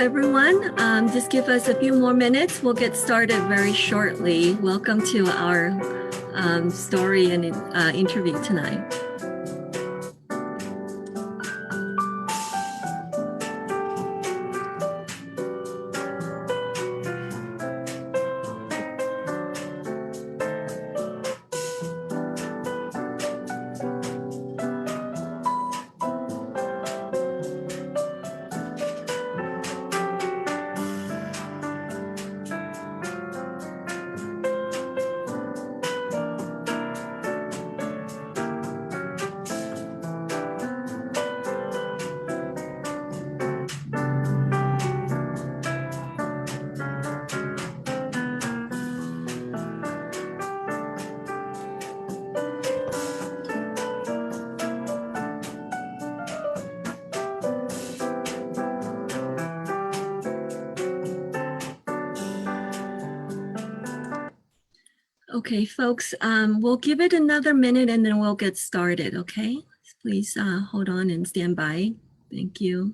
everyone. Just give us a few more minutes. We'll get started very shortly. Welcome to our story and interview tonight. Okay, folks, we'll give it another minute and then we'll get started, okay? Please hold on and stand by. Thank you.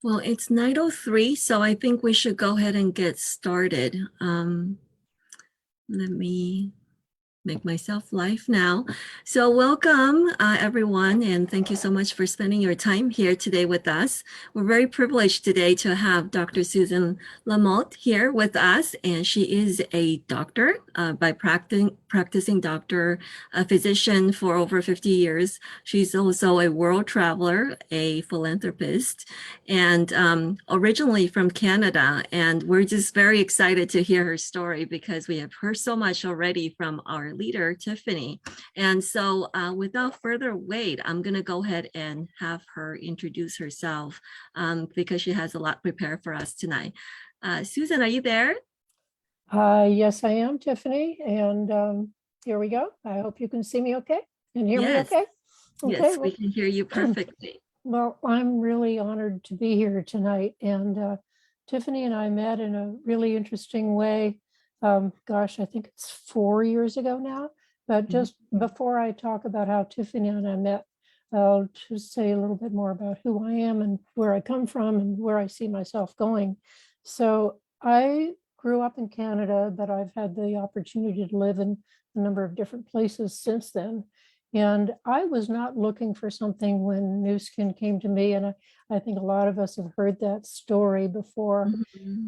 Well, it's 9:03, so I think we should go ahead and get started. Let me make myself live now. So welcome everyone, and thank you so much for spending your time here today with us. We're very privileged today to have Dr. Susan Lamotte here with us, and she is a doctor by practicing doctor, a physician for over 50 years. She's also a world traveler, a philanthropist, and originally from Canada. And we're just very excited to hear her story because we have heard so much already from our leader, Tiffany. And so without further wait, I'm going to go ahead and have her introduce herself because she has a lot prepared for us tonight. Susan, are you there? Yes, I am, Tiffany. And here we go. I hope you can see me okay and hear me okay. Yes, we can hear you perfectly. Well, I'm really honored to be here tonight. And Tiffany and I met in a really interesting way. Gosh, I think it's 4 years ago now. But just before I talk about how Tiffany and I met, I'll just say a little bit more about who I am and where I come from and where I see myself going. So I grew up in Canada, but I've had the opportunity to live in a number of different places since then. And I was not looking for something when Nu Skin came to me. And I think a lot of us have heard that story before.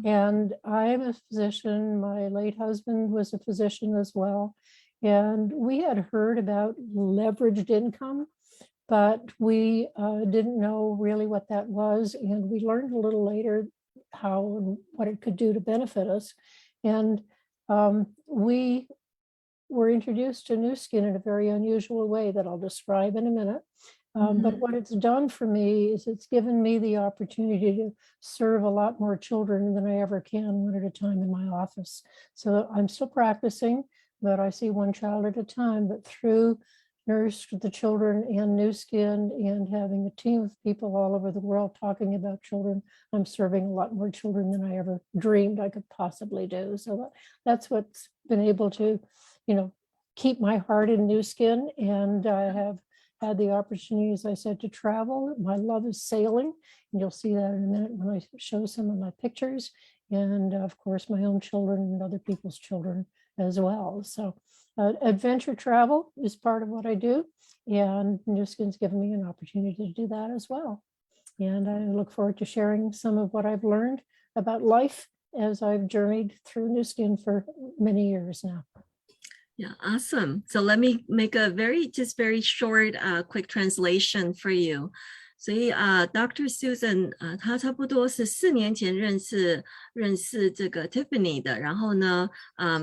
And I'm a physician. My late husband was a physician as well. And we had heard about leveraged income, but we didn't know really what that was. And we learned a little later how and what it could do to benefit us. And we were introduced to Nu Skin in a very unusual way that I'll describe in a minute. But what it's done for me is it's given me the opportunity to serve a lot more children than I ever can one at a time in my office. So I'm still practicing, but I see one child at a time. But through Nurse the Children and Nu Skin and having a team of people all over the world talking about children, I'm serving a lot more children than I ever dreamed I could possibly do. So that's what's been able to, keep my heart in Nu Skin. And I have had the opportunity, as I said, to travel. My love is sailing, and you'll see that in a minute when I show some of my pictures. And of course, my own children and other people's children as well. So adventure travel is part of what I do, and Nu Skin's given me an opportunity to do that as well. And I look forward to sharing some of what I've learned about life as I've journeyed through New Skin for many years now. Yeah, awesome. So let me make a very short, quick translation for you. 所以Dr. Susan 她差不多是4年前认识这个 Tiffany 的，然后呢，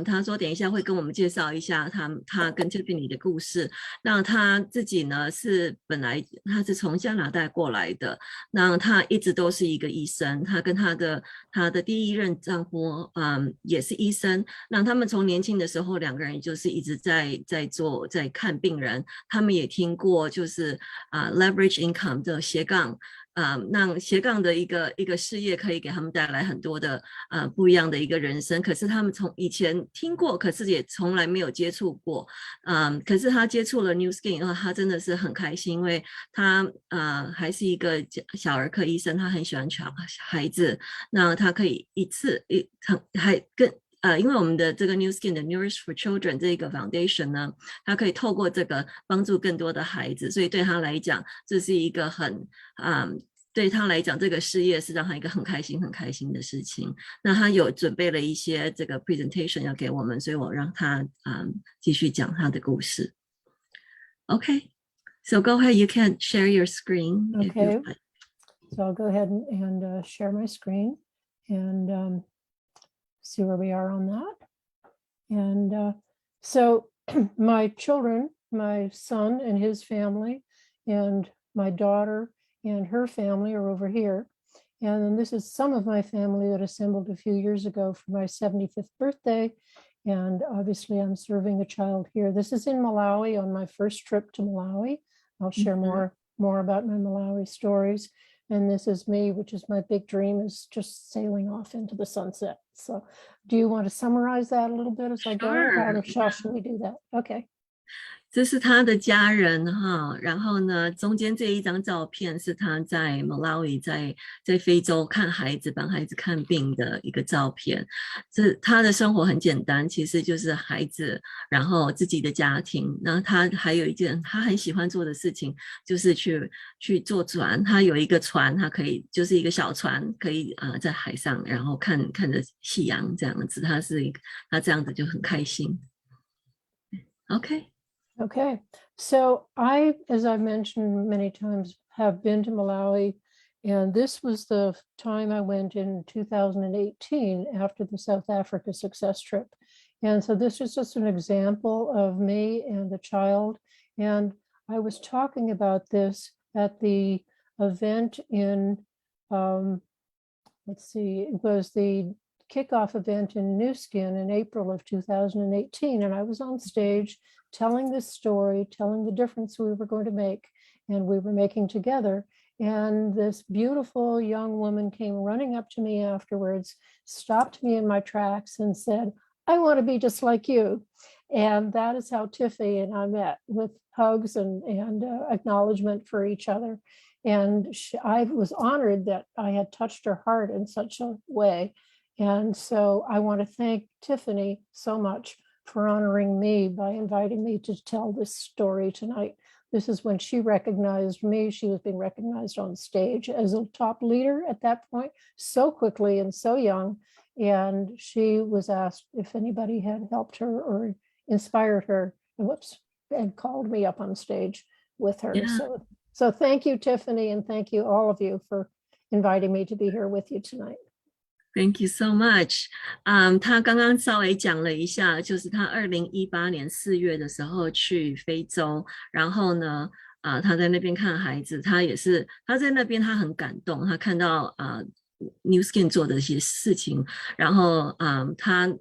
她说等一下会跟我们介绍一下她跟 Tiffany 的故事。那她自己呢是本来她是从加拿大过来的，那她一直都是一个医生，她跟她的第一任丈夫也是医生。那他们从年轻的时候2个人就是一直在看病人，他们也听过就是leverage income 的斜杠，那斜杠的一个事业可以给他们带来很多的不一样的一个人生。可是他们从以前听过，可是也从来没有接触过。可是他接触了 New Skin 以后，他真的是很开心，因为他还是一个小儿科医生，他很喜欢孩子，那他可以因为我们的这个 New Skin 的 Nourish for Children 这个 foundation 呢，它可以透过这个帮助更多的孩子，所以对他来讲，这是一个对他来讲，这个事业是让他一个很开心的事情。那他有准备了一些这个 presentation 要给我们，所以我让他继续讲他的故事。Okay, so go ahead. You can share your screen. Okay. If you like. So I'll go ahead and share my screen and see where we are on that. And so my children, my son and his family, and my daughter and her family are over here. And then this is some of my family that assembled a few years ago for my 75th birthday. And obviously I'm serving a child here. This is in Malawi on my first trip to Malawi. I'll share more about my Malawi stories. And this is me, which is my big dream, is just sailing off into the sunset. So do you want to summarize that a little bit as I go? Or should we do that? Okay. 这是他的家人哈，然后呢，中间这一张照片是他在 Malawi 在非洲看孩子，帮孩子看病的一个照片。他的生活很简单，其实就是孩子，然后自己的家庭。那他还有一件他很喜欢做的事情，就是去坐船。他有一个船，他可以就是一个小船，可以在海上，然后看着夕阳这样子。他这样子就很开心。Okay, so I, as I've mentioned many times, have been to Malawi, and this was the time I went in 2018 after the South Africa success trip. And so this is just an example of me and a child. And I was talking about this at the event in, let's see, it was the kickoff event in New Skin in April of 2018. And I was on stage telling this story, telling the difference we were going to make and we were making together. And this beautiful young woman came running up to me afterwards, stopped me in my tracks and said, "I want to be just like you." And that is how Tiffany and I met, with hugs and acknowledgement for each other. And I was honored that I had touched her heart in such a way. And so I want to thank Tiffany so much for honoring me by inviting me to tell this story tonight. This is when she recognized me. She was being recognized on stage as a top leader at that point, so quickly and so young. And she was asked if anybody had helped her or inspired her, and called me up on stage with her. Yeah. So thank you, Tiffany, and thank you all of you for inviting me to be here with you tonight. Thank you so much. 他刚刚稍微讲了一下，就是他2018年4月的时候去非洲，然后呢，他在那边看孩子，他在那边他很感动，他看到New Skin 做的一些事情，然后他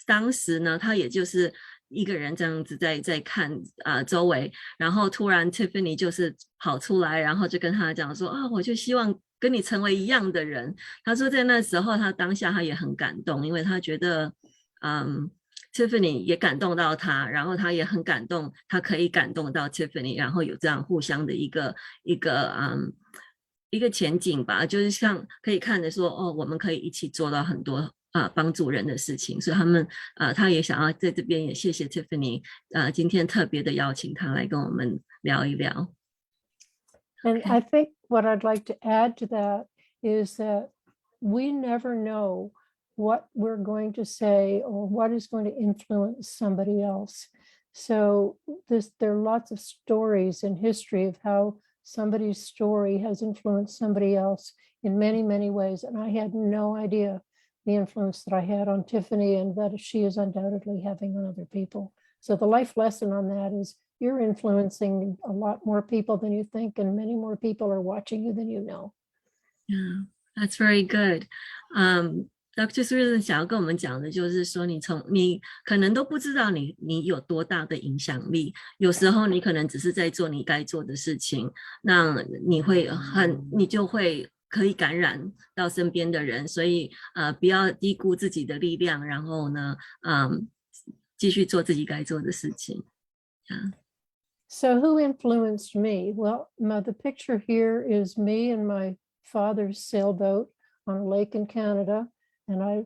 当时呢，他也就是一个人这样子在看周围，然后突然 Tiffany 就是跑出来，然后就跟他讲说我就希望跟你成为一样的人。他说在那时候他当下他也很感动，因为他觉得Tiffany 也感动到他，然后他也很感动，他可以感动到 Tiffany， 然后有这样互相的一个前景吧，就是像可以看着说我们可以一起做到很多帮助人的事情，所以他也想要在这边也谢谢 Tiffany 今天特别的邀请他来跟我们聊一聊。And Okay. I think what I'd like to add to that is that we never know what we're going to say or what is going to influence somebody else. So there are lots of stories in history of how somebody's story has influenced somebody else in many, many ways. And I had no idea the influence that I had on Tiffany and that she is undoubtedly having on other people. So the life lesson on that is you're influencing a lot more people than you think, and many more people are watching you than you know. Yeah, that's very good. Dr. Susan 想要跟我们讲的就是说，你可能都不知道你有多大的影响力。有时候你可能只是在做你该做的事情，那你就会可以感染到身边的人。所以不要低估自己的力量，然后呢，继续做自己该做的事情。Yeah. So who influenced me? Well, the picture here is me and my father's sailboat on a lake in Canada. And I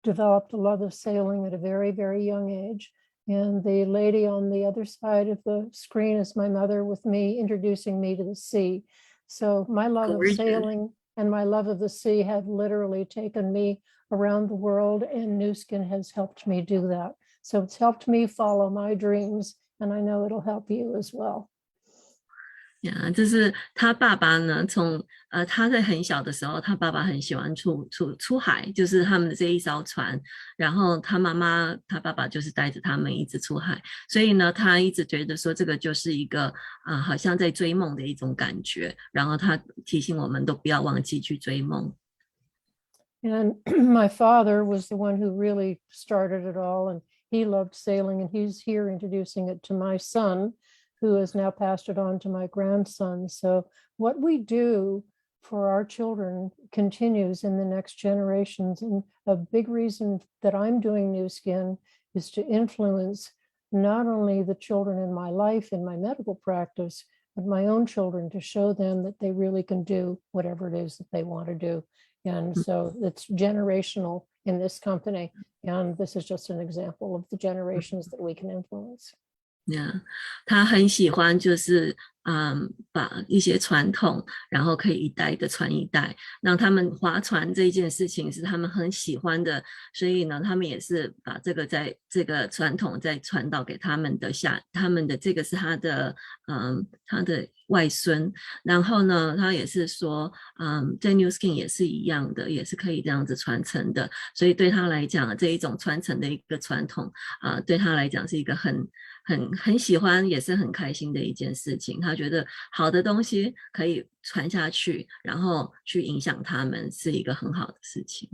developed a love of sailing at a very, very young age. And the lady on the other side of the screen is my mother with me introducing me to the sea. So my love of sailing and my love of the sea have literally taken me around the world, and Nu Skin has helped me do that. So it's helped me follow my dreams, and I know it'll help you as well. 呀，这是他爸爸呢，他在很小的时候，他爸爸很喜欢出海，就是他们的这一艘船，然后他爸爸就是带着他们一直出海，所以呢，他一直觉得说这个就是一个好像在追梦的一种感觉，然后他提醒我们都不要忘记去追梦。And my father was the one who really started it all, and he loved sailing, and he's here introducing it to my son, who has now passed it on to my grandson. So what we do for our children continues in the next generations. And a big reason that I'm doing Nu Skin is to influence not only the children in my life, in my medical practice, but my own children, to show them that they really can do whatever it is that they want to do. And so it's generational in this company. And this is just an example of the generations that we can influence. Yeah. 他很喜欢就是把一些传统，然后可以一代的传一代，让他们划船这一件事情是他们很喜欢的，所以呢，他们也是把这个传统再传导给他们的这个是他的外孙，然后呢，他也是说在 Nu Skin 也是一样的，也是可以这样子传承的，所以对他来讲这一种传承的一个传统对他来讲是一个很喜欢，也是很开心的一件事情。他觉得好的东西可以传下去，然后去影响他们，是一个很好的事情。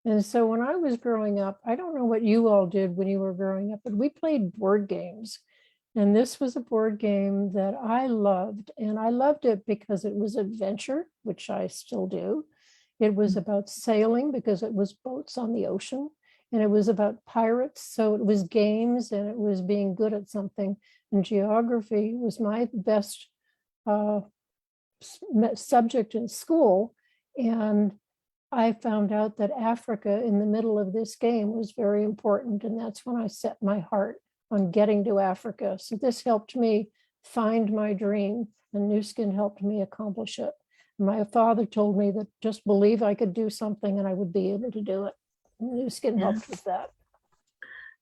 And so when I was growing up, I don't know what you all did when you were growing up, but we played board games. And this was a board game that I loved. And I loved it because it was adventure, which I still do. It was about sailing because it was boats on the ocean. And it was about pirates. So it was games and it was being good at something. And geography was my best subject in school. And I found out that Africa in the middle of this game was very important. And that's when I set my heart on getting to Africa. So this helped me find my dream, and Nu Skin helped me accomplish it. My father told me that just believe I could do something and I would be able to do it. Nu Skin helped with that.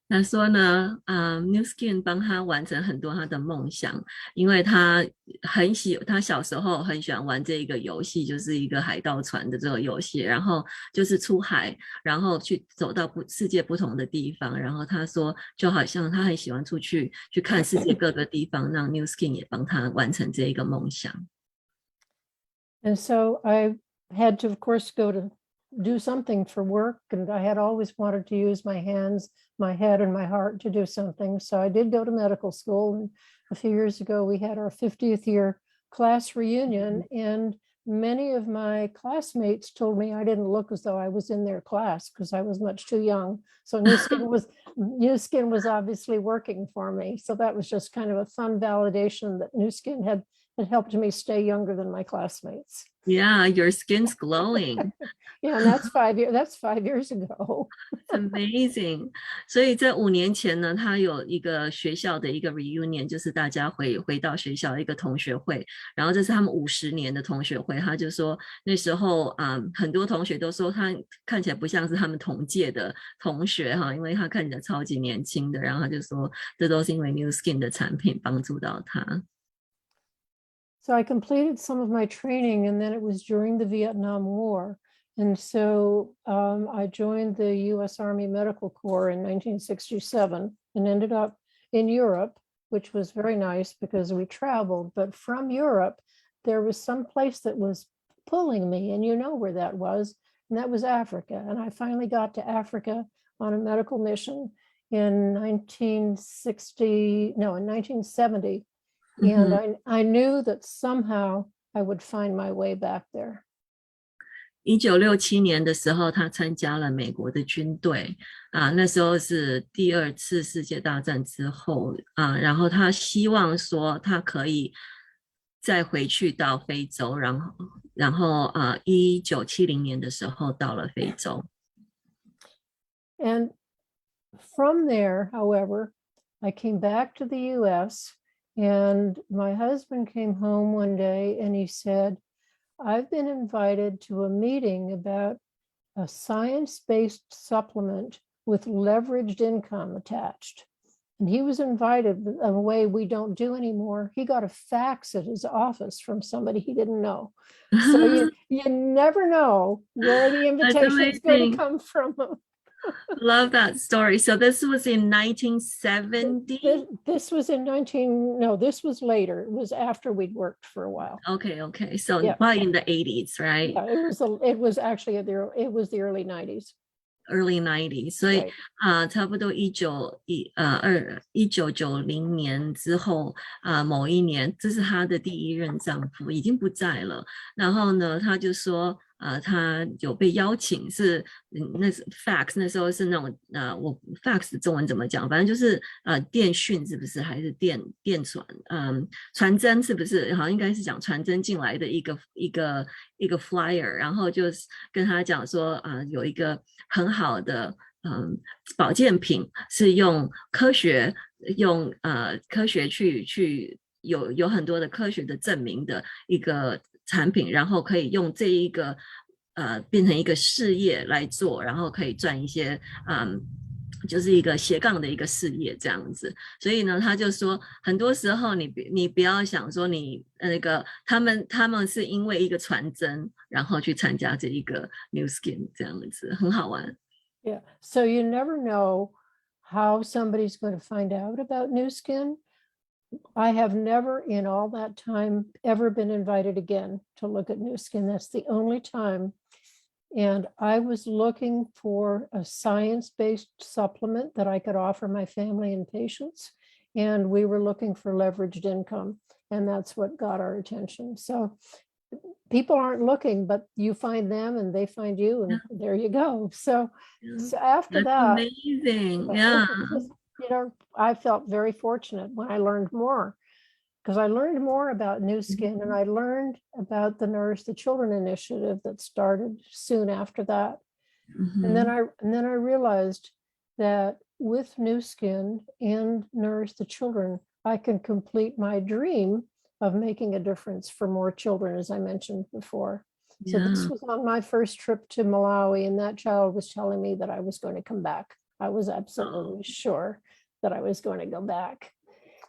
他说呢Nu Skin 帮他完成很多他的梦想，因为他小时候很喜欢玩这一个游戏，就是一个海盗船的这个游戏，然后就是出海，然后去走到世界不同的地方，然后他说就好像他很喜欢出去看世界各个地方，让 Nu Skin 也帮他完成这一个梦想。And so I had to, of course, go to do something for work, and I had always wanted to use my hands, my head, and my heart to do something. So I did go to medical school, and a few years ago we had our 50th year class reunion, and many of my classmates told me I didn't look as though I was in their class because I was much too young. So Nu Skin was obviously working for me. So that was just kind of a fun validation that Nu Skin had it helped me stay younger than my classmates. Yeah, your skin's glowing. Yeah, and that's 5 years ago. It's amazing. 所以在5年前呢，他有一个学校的一个 reunion，就是大家回到学校的一个同学会，然后这是他们50年的同学会。他就说那时候很多同学都说他看起来不像是他们同届的同学哈，因为他看起来超级年轻的。然后他就说这都是因为 New Skin 的产品帮助到他。So I completed some of my training, and then it was during the Vietnam War. And so I joined the U.S. Army Medical Corps in 1967 and ended up in Europe, which was very nice because we traveled. But from Europe, there was some place that was pulling me, and you know where that was, and that was Africa. And I finally got to Africa on a medical mission in 1970. And I knew that somehow I would find my way back there. 1967年的时候，他参加了美国的军队那时候是第2次世界大战之后然后他希望说他可以再回去到非洲，然后1970年的时候到了非洲。And from there, however, I came back to the U.S. and my husband came home one day and he said, I've been invited to a meeting about a science-based supplement with leveraged income attached. And he was invited in a way we don't do anymore. He got a fax at his office from somebody he didn't know. So you never know where the invitation is going to come from. Love that story. So this was in 1970? This was this was later. It was after we'd worked for a while. Okay. So probably in the 80s, right? Yeah, it was actually it was the early 90s. Early 90s. 所以差不多1990年之后某一年，这是他的第1任丈夫已经不在了。然后呢，他就说他有被邀请，是那是 fax， 那时候是那种我 fax 的中文怎么讲？反正就是电讯是不是？还是电传？传真是不是？好像应该是讲传真进来的一个 flyer， 然后就跟他讲说有一个很好的保健品是用科学去有很多的科学的证明的一个产品，然后可以用这一个变成一个事业来做，然后可以赚一些就是一个斜杠的一个事业这样子。所以呢，他就说很多时候你不要想说你那个他们是因为一个传真然后去参加这一个 New Skin 这样子，很好玩。Yeah, so you never know how somebody's going to find out about New Skin. I have never in all that time ever been invited again to look at New Skin. That's the only time. And I was looking for a science-based supplement that I could offer my family and patients. And we were looking for leveraged income. And that's what got our attention. So people aren't looking, but you find them and they find you, and there you go. So after that, amazing. Yeah. I felt very fortunate when I learned more, because I learned more about New Skin and I learned about the Nourish the Children initiative that started soon after that. And then I realized that with New Skin and Nourish the Children, I can complete my dream of making a difference for more children, as I mentioned before. So this was on my first trip to Malawi, and that child was telling me that I was going to come back. I was absolutely sure that I was going to go back.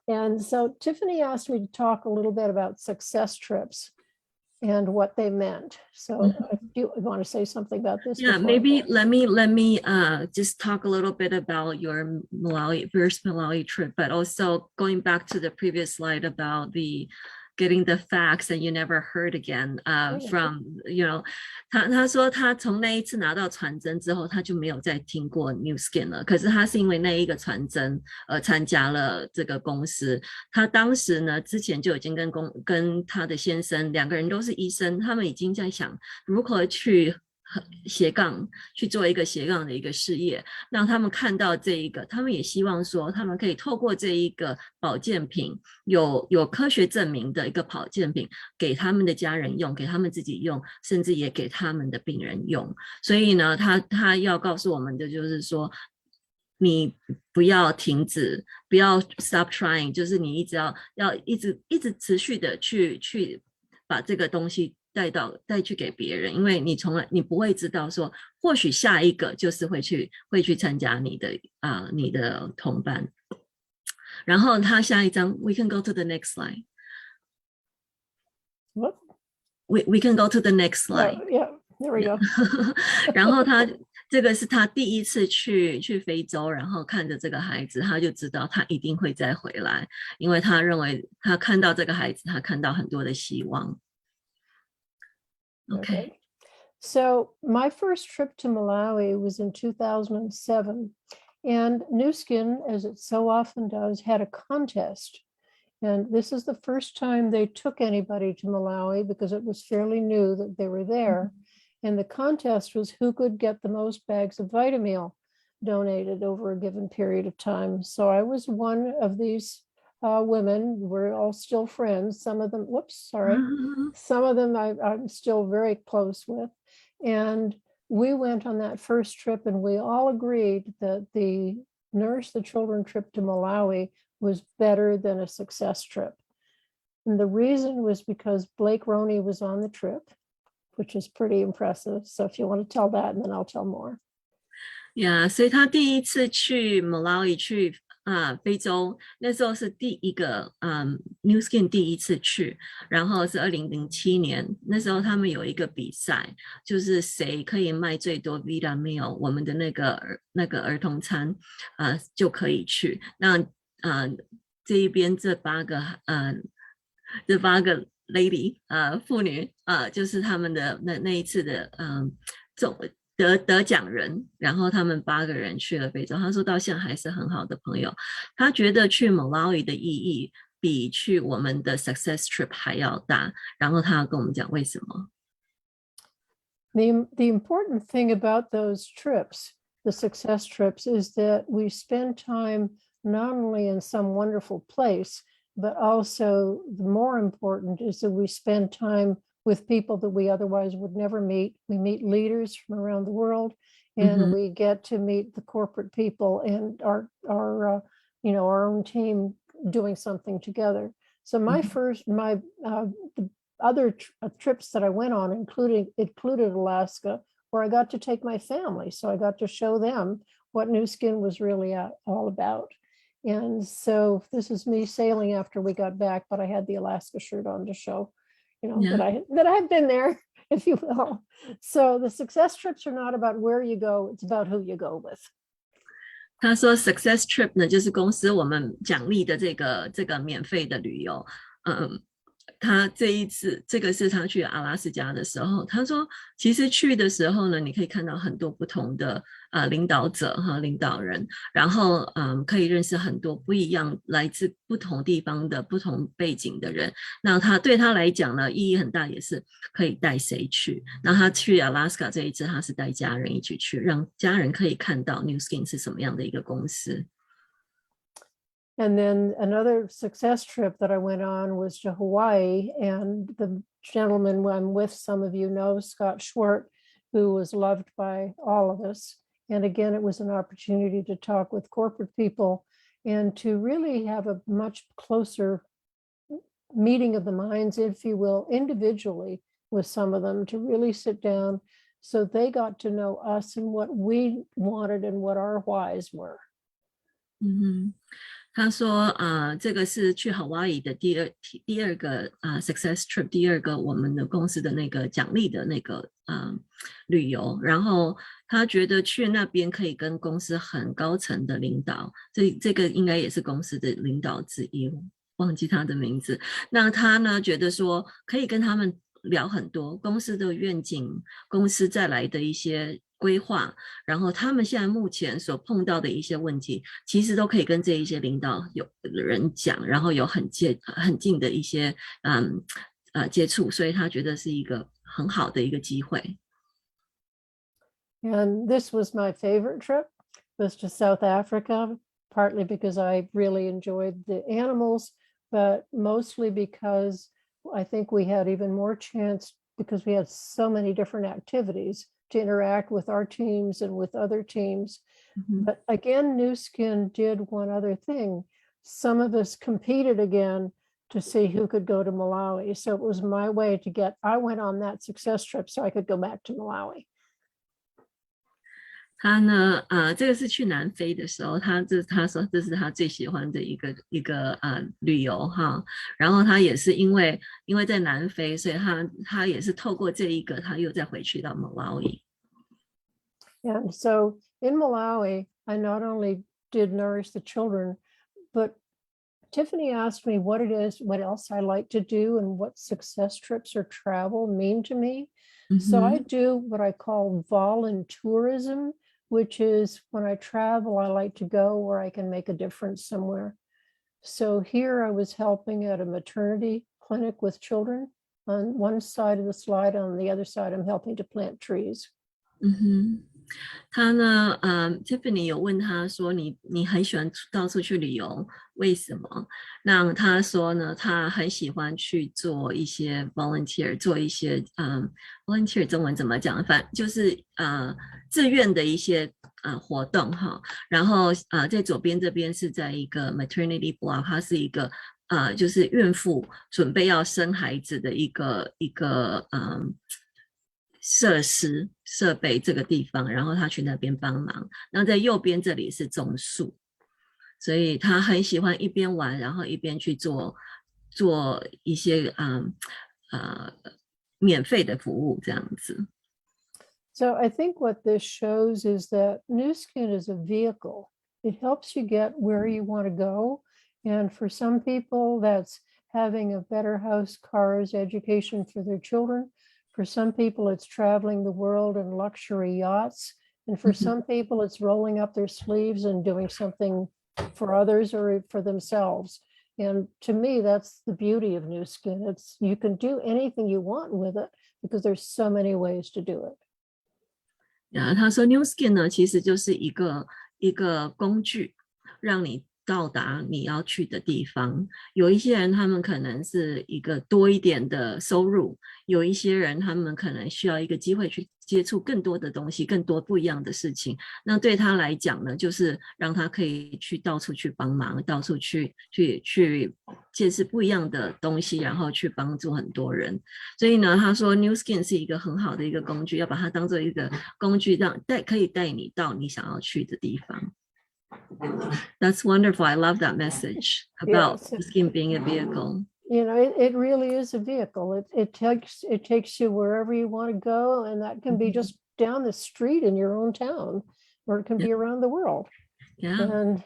And so Tiffany asked me to talk a little bit about success trips and what they meant. So if you want to say something about this? Yeah, maybe let me just talk a little bit about your first Malawi trip, but also going back to the previous slide about the getting the facts and you never heard again from, 他说他从那一次拿到传真之后，他就没有再听过 New Skin 了。可是他是因为那一个传真参加了这个公司。他当时呢，之前就已经跟他的先生2个人都是医生，他们已经在想如何去斜杠去做一个斜杠的一个事业，让他们看到这一个，他们也希望说他们可以透过这一个保健品，有科学证明的一个保健品给他们的家人用，给他们自己用，甚至也给他们的病人用。所以呢，他要告诉我们的就是说，你不要停止，不要 stop trying， 就是你要一直持续的去把这个东西带去给别人，因为你不会知道说，或许下一个就是会去参加你的同伴。然后他下一张 ，we can go to the next slide. What? We can go to the next slide. Yeah, there we go. 然后这个是他第一次去非洲，然后看着这个孩子，他就知道他一定会再回来，因为他认为他看到这个孩子，他看到很多的希望。Okay. So my first trip to Malawi was in 2007, and New Skin, as it so often does, had a contest. And this is the first time they took anybody to Malawi because it was fairly new that they were there. And the contest was who could get the most bags of Vitamil donated over a given period of time. So I was one of these women. We're all still friends. Some of them, some of them I'm still very close with. And we went on that first trip and we all agreed that the Nourish the Children trip to Malawi was better than a success trip. And the reason was because Blake Roney was on the trip, which is pretty impressive. So if you want to tell that, and then I'll tell more. Yeah, 所以他第一次去 Malawi 去非洲，那时候是第一个New Skin 第一次去，然后是2007年，那时候他们有一个比赛，就是谁可以卖最多 Vita Meal 我们的那个儿童餐就可以去。那这一边这八个 lady 妇女就是他们的那一次的得奖人，然后他们8个人去了非洲。他说到现在还是很好的朋友。他觉得去 Malawi 的意义比去我们的 Success Trip 还要大，然后他要跟我们讲为什么。The important thing about those trips, the success trips, is that we spend time not only in some wonderful place, but also the more important is that we spend time with people that we otherwise would never meet. We meet leaders from around the world, and we get to meet the corporate people and our own team doing something together. So my the other trips that I went on included Alaska, where I got to take my family. So I got to show them what New Skin was really all about. And so this is me sailing after we got back, but I had the Alaska shirt on to show, that I have been there, if you will. So the success trips are not about where you go, it's about who you go with. 他说 success trip 呢，就是公司我们奖励的这个免费的旅游。他这一次这个是他去阿拉斯加的时候，他说其实去的时候呢，你可以看到很多不同的领导者和领导人，然后可以认识很多不一样来自不同地方的不同背景的人。那对他来讲呢，意义很大，也是可以带谁去。那他去阿拉斯加这一次，他是带家人一起去，让家人可以看到 New Skin 是什么样的一个公司。And then another success trip that I went on was to Hawaii, and the gentleman I'm with, some of you know, Scott Schwartz, who was loved by all of us. And again, it was an opportunity to talk with corporate people and to really have a much closer meeting of the minds, if you will, individually with some of them, to really sit down so they got to know us and what we wanted and what our whys were. 他说这个是去 Hawaii 的第二个success trip， 第二个我们的公司的那个奖励的那个旅游。然后他觉得去那边可以跟公司很高层的领导，这个应该也是公司的领导之一，忘记他的名字。那他呢觉得说可以跟他们聊很多公司的愿景，公司再来的一些规划，然后他们现在目前所碰到的一些问题，其实都可以跟这一些领导有人讲，然后有很近的一些接触，所以他觉得是一个很好的一个机会。And this was my favorite trip, was to South Africa, partly because I really enjoyed the animals, but mostly because I think we had even more chance because we had so many different activities to interact with our teams and with other teams. But again, New Skin did one other thing. Some of us competed again to see who could go to Malawi. So it was my way to I went on that success trip so I could go back to Malawi. 他呢，这个是去南非的时候，他说这是他最喜欢的一个旅游哈。然后他也是因为在南非，所以他也是透过这一个，他又再回去到 Malawi。And so in Malawi, I not only did nourish the children, but Tiffany asked me what else I like to do and what success trips or travel mean to me. So I do what I call voluntourism, which is when I travel, I like to go where I can make a difference somewhere. So here I was helping at a maternity clinic with children. On one side of the slide, on the other side, I'm helping to plant trees. 他呢，Tiffany 有问他说你很喜欢到处去旅游，为什么？那他说呢，他很喜欢去做一些 volunteer， 做一些volunteer 中文怎么讲？反正就是自愿的一些活动哈。然后在左边这边是在一个 maternity block， 它是一个就是孕妇准备要生孩子的一个设备这个地方，然后他去那边帮忙。然后在右边这里是种树，所以他很喜欢一边玩，然后一边去做一些免费的服务这样子。So I think what this shows is that New Skin is a vehicle. It helps you get where you want to go. And for some people, that's having a better house, cars, education for their children. For some people, it's traveling the world in luxury yachts. And for some people, it's rolling up their sleeves and doing something for others or for themselves. And to me, that's the beauty of New Skin. You can do anything you want with it because there's so many ways to do it. 他说 New Skin 呢，其实就是一个工具，让你到达你要去的地方。有一些人他们可能是一个多一点的收入，有一些人他们可能需要一个机会去接触更多的东西，更多不一样的事情。那对他来讲呢，就是让他可以去到处去帮忙，到处去见识不一样的东西，然后去帮助很多人。所以呢，他说 New Skin 是一个很好的一个工具，要把它当做一个工具，可以带你到你想要去的地方。That's wonderful. I love that message about New Skin being a vehicle. You know, it really is a vehicle. It takes you wherever you want to go, and that can be just down the street in your own town, or it can be around the world. Yeah. And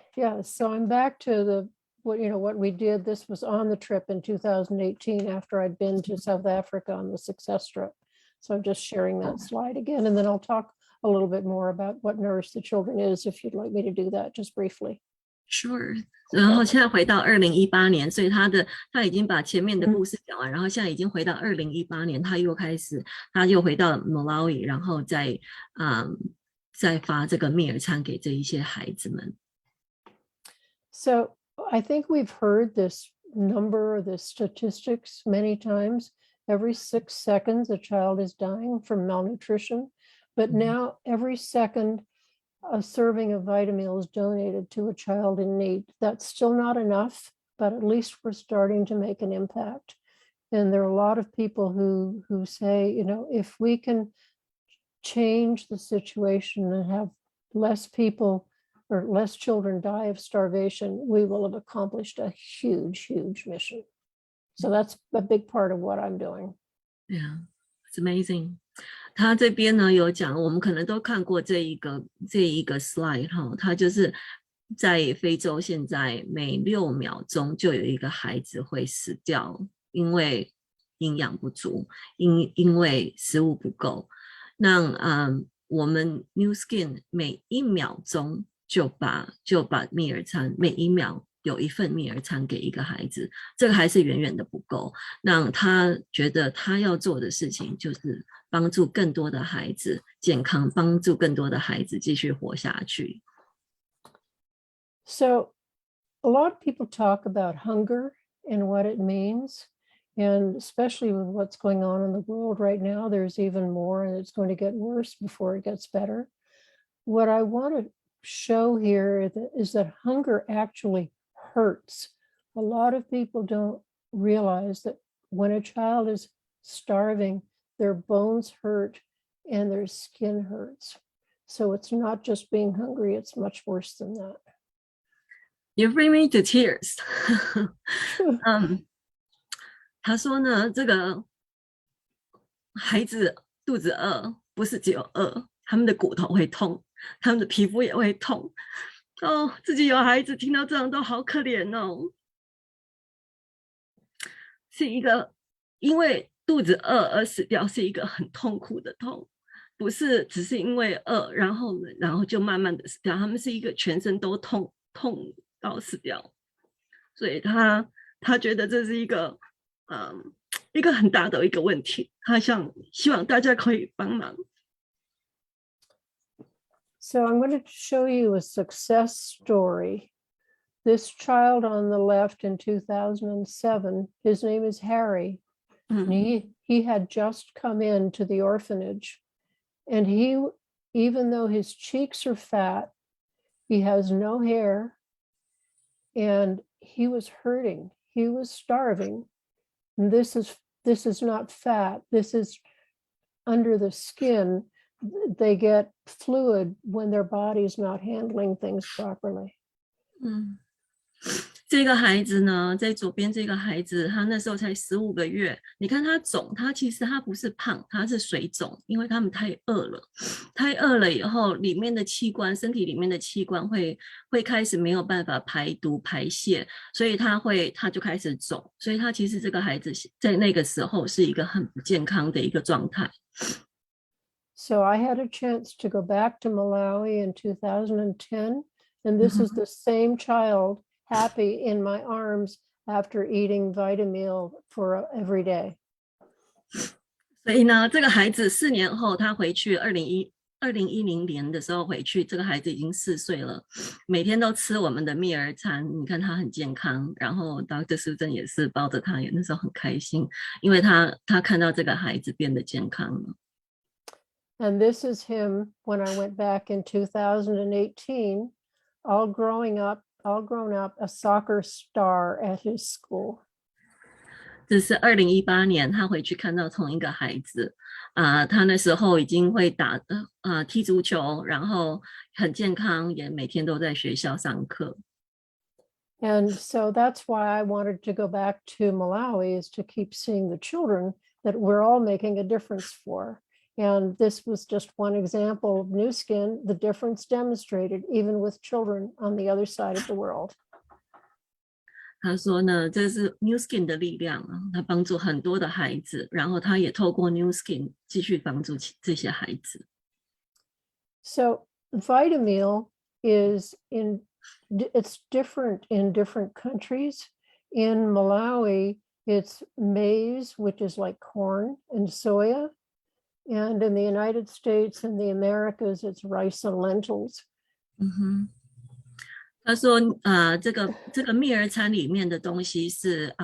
so I'm back to what we did. This was on the trip in 2018 after I'd been to South Africa on the success trip. So I'm just sharing that slide again, and then I'll talk a little bit more about what Nourish the Children is, if you'd like me to do that, just briefly. Sure. 然后现在回到2018年，所以他已经把前面的故事讲完，然后现在已经回到2018年，他又回到 Malawi， 然后再发这个蜜儿餐给这一些孩子们。So I think we've heard this number, the statistics many times. Every 6 seconds, a child is dying from malnutrition. But now every second, a serving of vitamin is donated to a child in need. That's still not enough, but at least we're starting to make an impact. And there are a lot of people who say, you know, if we can change the situation and have less people or less children die of starvation, we will have accomplished a huge, huge mission. So that's a big part of what I'm doing. Yeah, it's amazing. 他这边呢有讲，我们可能都看过这一个 slide 哈，他就是在非洲，现在每6秒钟就有一个孩子会死掉，因为营养不足，因为食物不够。那我们 New Skin 每1秒钟就把蜜儿餐，每1秒有1份蜜儿餐给一个孩子，这个还是远远的不够。那他觉得他要做的事情就是帮助更多的孩子健康，帮助更多的孩子继续活下去。So a lot of people talk about hunger and what it means. And especially with what's going on in the world right now, there's even more, and it's going to get worse before it gets better. What I want to show here is that hunger actually hurts. A lot of people don't realize that when a child is starving, their bones hurt and their skin hurts. So it's not just being hungry, it's much worse than that. You bring me to tears. 他说呢，这个孩子肚子饿，不是只有饿，他们的骨头会痛，他们的皮肤也会痛。哦，自己有孩子听到这样都好可怜哦。是一个因为肚子饿而死掉，是一个很痛苦的痛，不是只是因为饿，然后就慢慢的死掉，他们是一个全身都痛到死掉。所以他觉得这是一个很大的一个问题，他希望大家可以帮忙。So I'm going to show you a success story. This child on the left in 2007, his name is Harry. And he had just come into the orphanage. And even though his cheeks are fat, he has no hair, and he was hurting. He was starving. And this is not fat. This is under the skin. They get fluid when their body's not handling things properly. 这个孩子呢，在左边这个孩子，他那时候才15个月。你看他肿，其实他不是胖，他是水肿，因为他们太饿了。太饿了以后，身体里面的器官会开始没有办法排毒排泄，所以他就开始肿。所以他其实这个孩子在那个时候是一个很不健康的一个状态。So I had a chance to go back to Malawi in 2010, and this is the same child happy in my arms after eating Vitamil for every day. 所以呢，这个孩子4年后他回去，2010年的时候回去，这个孩子已经4岁了，每天都吃我们的蜜儿餐。你看他很健康，然后 𝐷𝐿.Susan 也是抱着他，也那时候很开心，因为他看到这个孩子变得健康了。And this is him when I went back in 2018, all grown up, a soccer star at his school. 这是2018年他回去看到同一个孩子，他那时候已经会踢足球，然后很健康，也每天都在学校上课。And so that's why I wanted to go back to Malawi, is to keep seeing the children that we're all making a difference for. And this was just one example of Nu Skin, the difference demonstrated even with children on the other side of the world. 他说呢，这是 Nu Skin 的力量啊，他帮助很多的孩子，然后他也透过 Nu Skin 继续帮助这些孩子。So Vitamil it's different in different countries. In Malawi, it's maize, which is like corn, and soya. And in the United States and the Americas, it's rice and lentils. 他说，这个蜜儿餐里面的东西是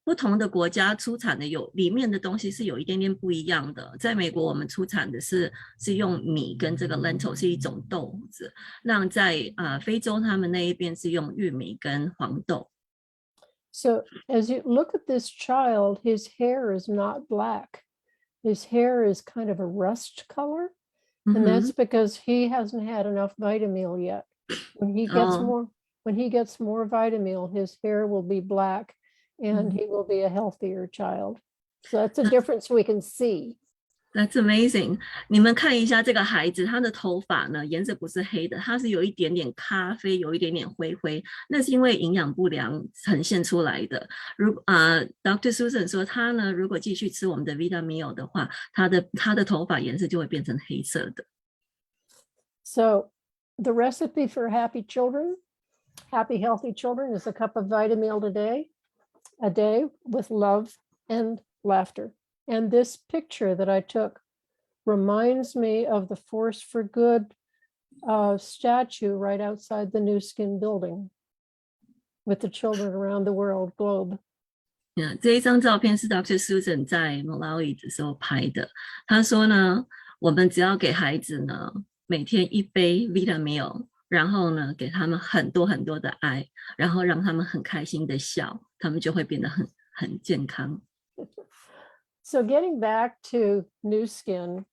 不同的国家出产的里面的东西是有一点点不一样的。在美国，我们出产的是用米跟这个 lentil 是一种豆子，那在非洲他们那一边是用玉米跟黄豆。So as you look at this child, his hair is not black. His hair is kind of a rust color, and that's because he hasn't had enough Vitamil yet. When he gets more Vitamil, his hair will be black, and he will be a healthier child. So that's a difference we can see. That's amazing. 你们看一下这个孩子，他的头发呢颜色不是黑的，它是有一点点咖啡，有一点点灰灰，那是因为营养不良呈现出来的。𝐷𝐿.Susan 说他呢，如果继续吃我们的 Vitamil 的话，他的头发颜色就会变成黑色的。So the recipe for happy healthy children is a cup of Vitamil a day with love and laughter. And this picture that I took reminds me of the Force for Good statue right outside the New Skin building with the children around the world globe. 这一张照片是 𝐃𝐫.Susan 在 Malawi 的时候拍的。他说呢，我们只要给孩子呢每天一杯 Vita Meal， 然后呢给他们很多很多的爱，然后让他们很开心的笑，他们就会变得很健康。So getting back to New Skin,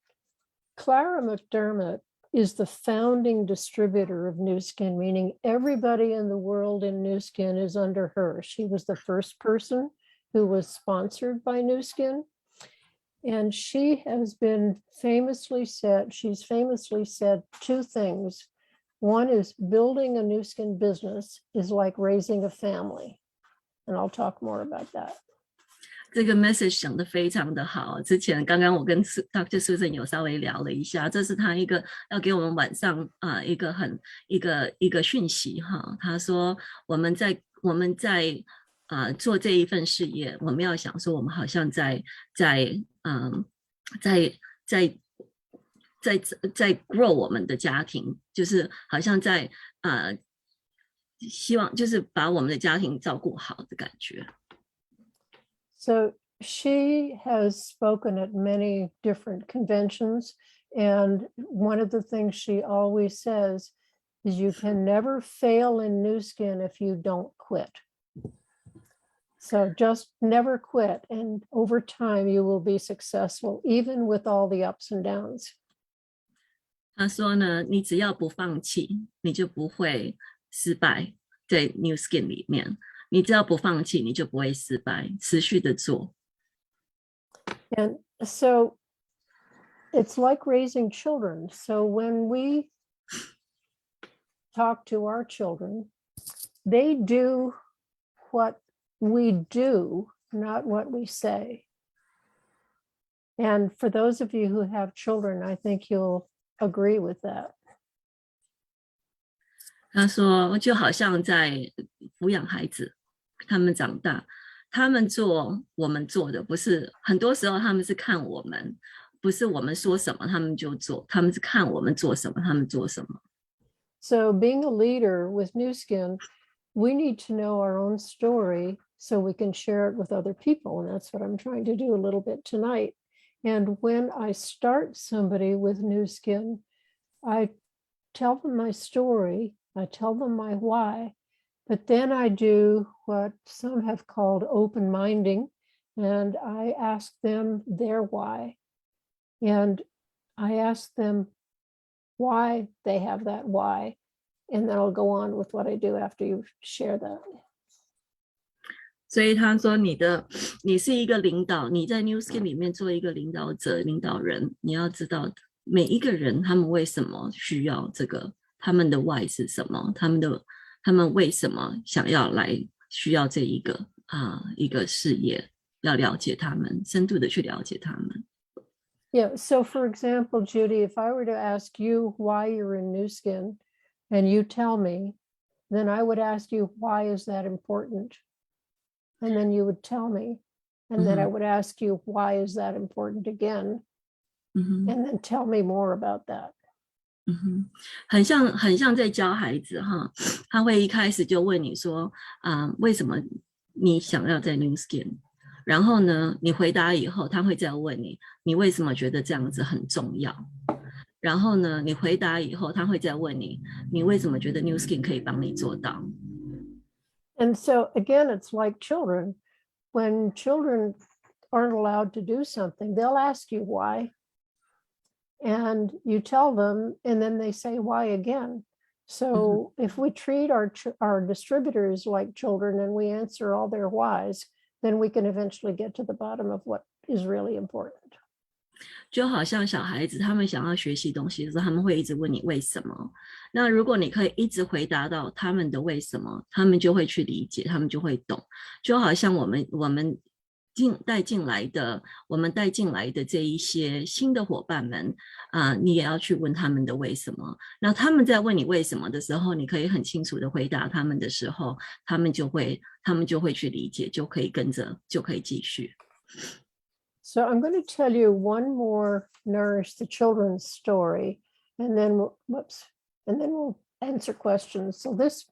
Clara McDermott is the founding distributor of New Skin, meaning everybody in the world in New Skin is under her. She was the first person who was sponsored by New Skin. And she has been she's famously said two things. One is building a New Skin business is like raising a family. And I'll talk more about that. 这个 message 讲得非常的好。之前刚刚我跟 𝐃𝐫.Susan 有稍微聊了一下，这是他一个要给我们晚上一个讯息哈。他说我们在做这一份事业，我们要想说我们好像在 grow 我们的家庭，就是好像在希望就是把我们的家庭照顾好的感觉。So she has spoken at many different conventions, and one of the things she always says is you can never fail in New Skin if you don't quit. So just never quit, and over time you will be successful, even with all the ups and downs. 他说呢，你只要不放弃，你就不会失败在 New Skin 里面。你只要不放弃，你就不会失败，持续的做。And so it's like raising children. So when we talk to our children, they do what we do, not what we say. And for those of you who have children, I think you'll agree with that. 他说，就好像在抚养孩子，他们长大，他们做我们做的，不是很多时候他们是看我们，不是我们说什么他们就做，他们是看我们做什么，他们做什么。So being a leader with New Skin, we need to know our own story so we can share it with other people. And that's what I'm trying to do a little bit tonight. And when I start somebody with New Skin, I tell them my story, I tell them my why, but then I do what some have called open minding, and I ask them their why. And I ask them why they have that why, and then I'll go on with what I do after you share that. 所以他说你是一个领导，你在 New Skin 里面做一个领导者、领导人，你要知道每一个人他们为什么需要这个，他们的 why 是什么，他们为什么想要来需要这一个一个事业，要了解他们，深度的去了解他们。Yeah, so for example, Judy, if I were to ask you why you're in New Skin and you tell me, then I would ask you, why is that important? And then you would tell me, and then I would ask you, why is that important again? And then tell me more about that. 很像在教孩子哈，他会一开始就问你说，为什么你想要在 New Skin？ 然后呢，你回答以后，他会再问你，你为什么觉得这样子很重要？然后呢，你回答以后，他会再问你，你为什么觉得 New Skin 可以帮你做到？ And so again, it's like children. When children aren't allowed to do something, they'll ask you why. And you tell them, and then they say why again. So if we treat our distributors like children and we answer all their whys, then we can eventually get to the bottom of what is really important. 就好像小孩子他们想要学习东西的时候，他们会一直问你为什么。那如果你可以一直回答到他们的为什么，他们就会去理解，他们就会懂。就好像我们带进来的这一些新的伙伴们你也要去问他们的为什么。那他们在问你为什么的时候，你可以很清楚的回答他们的时候，他们就会去理解，就可以跟着，就可以继续。So I'm going to tell you one more Nourish the Children story, and then we'll answer questions. So this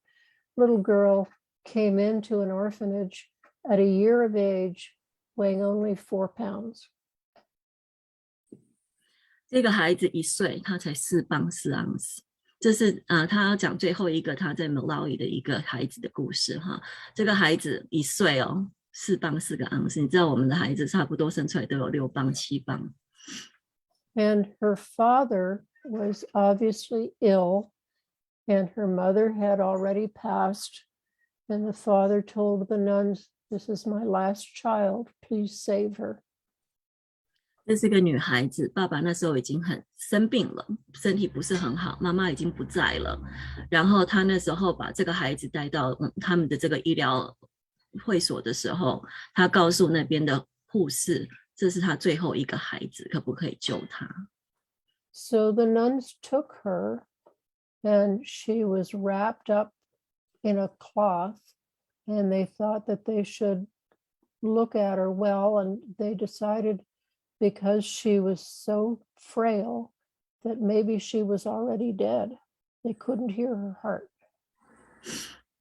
little girl came into an orphanage at a year of age, weighing only 4 pounds. 这个孩子1岁，他才4磅4盎司。这是他要讲最后一个他在 Malawi 的一个孩子的故事哈。这个孩子1岁哦，4磅4个盎司。你知道我们的孩子差不多生出来都有6磅7磅。And her father was obviously ill, and her mother had already passed. And the father told the nuns, "This is my last child. Please save her." 这是个女孩子，爸爸那时候已经很生病了，身体不是很好，妈妈已经不在了。然后他那时候把这个孩子带到他们的这个医疗会所的时候，他告诉那边的护士，这是他最后一个孩子，可不可以救他？ So the nuns took her, and she was wrapped up in a cloth, and they thought that they should look at her well, and they decided because she was so frail that maybe she was already dead. They couldn't hear her heart.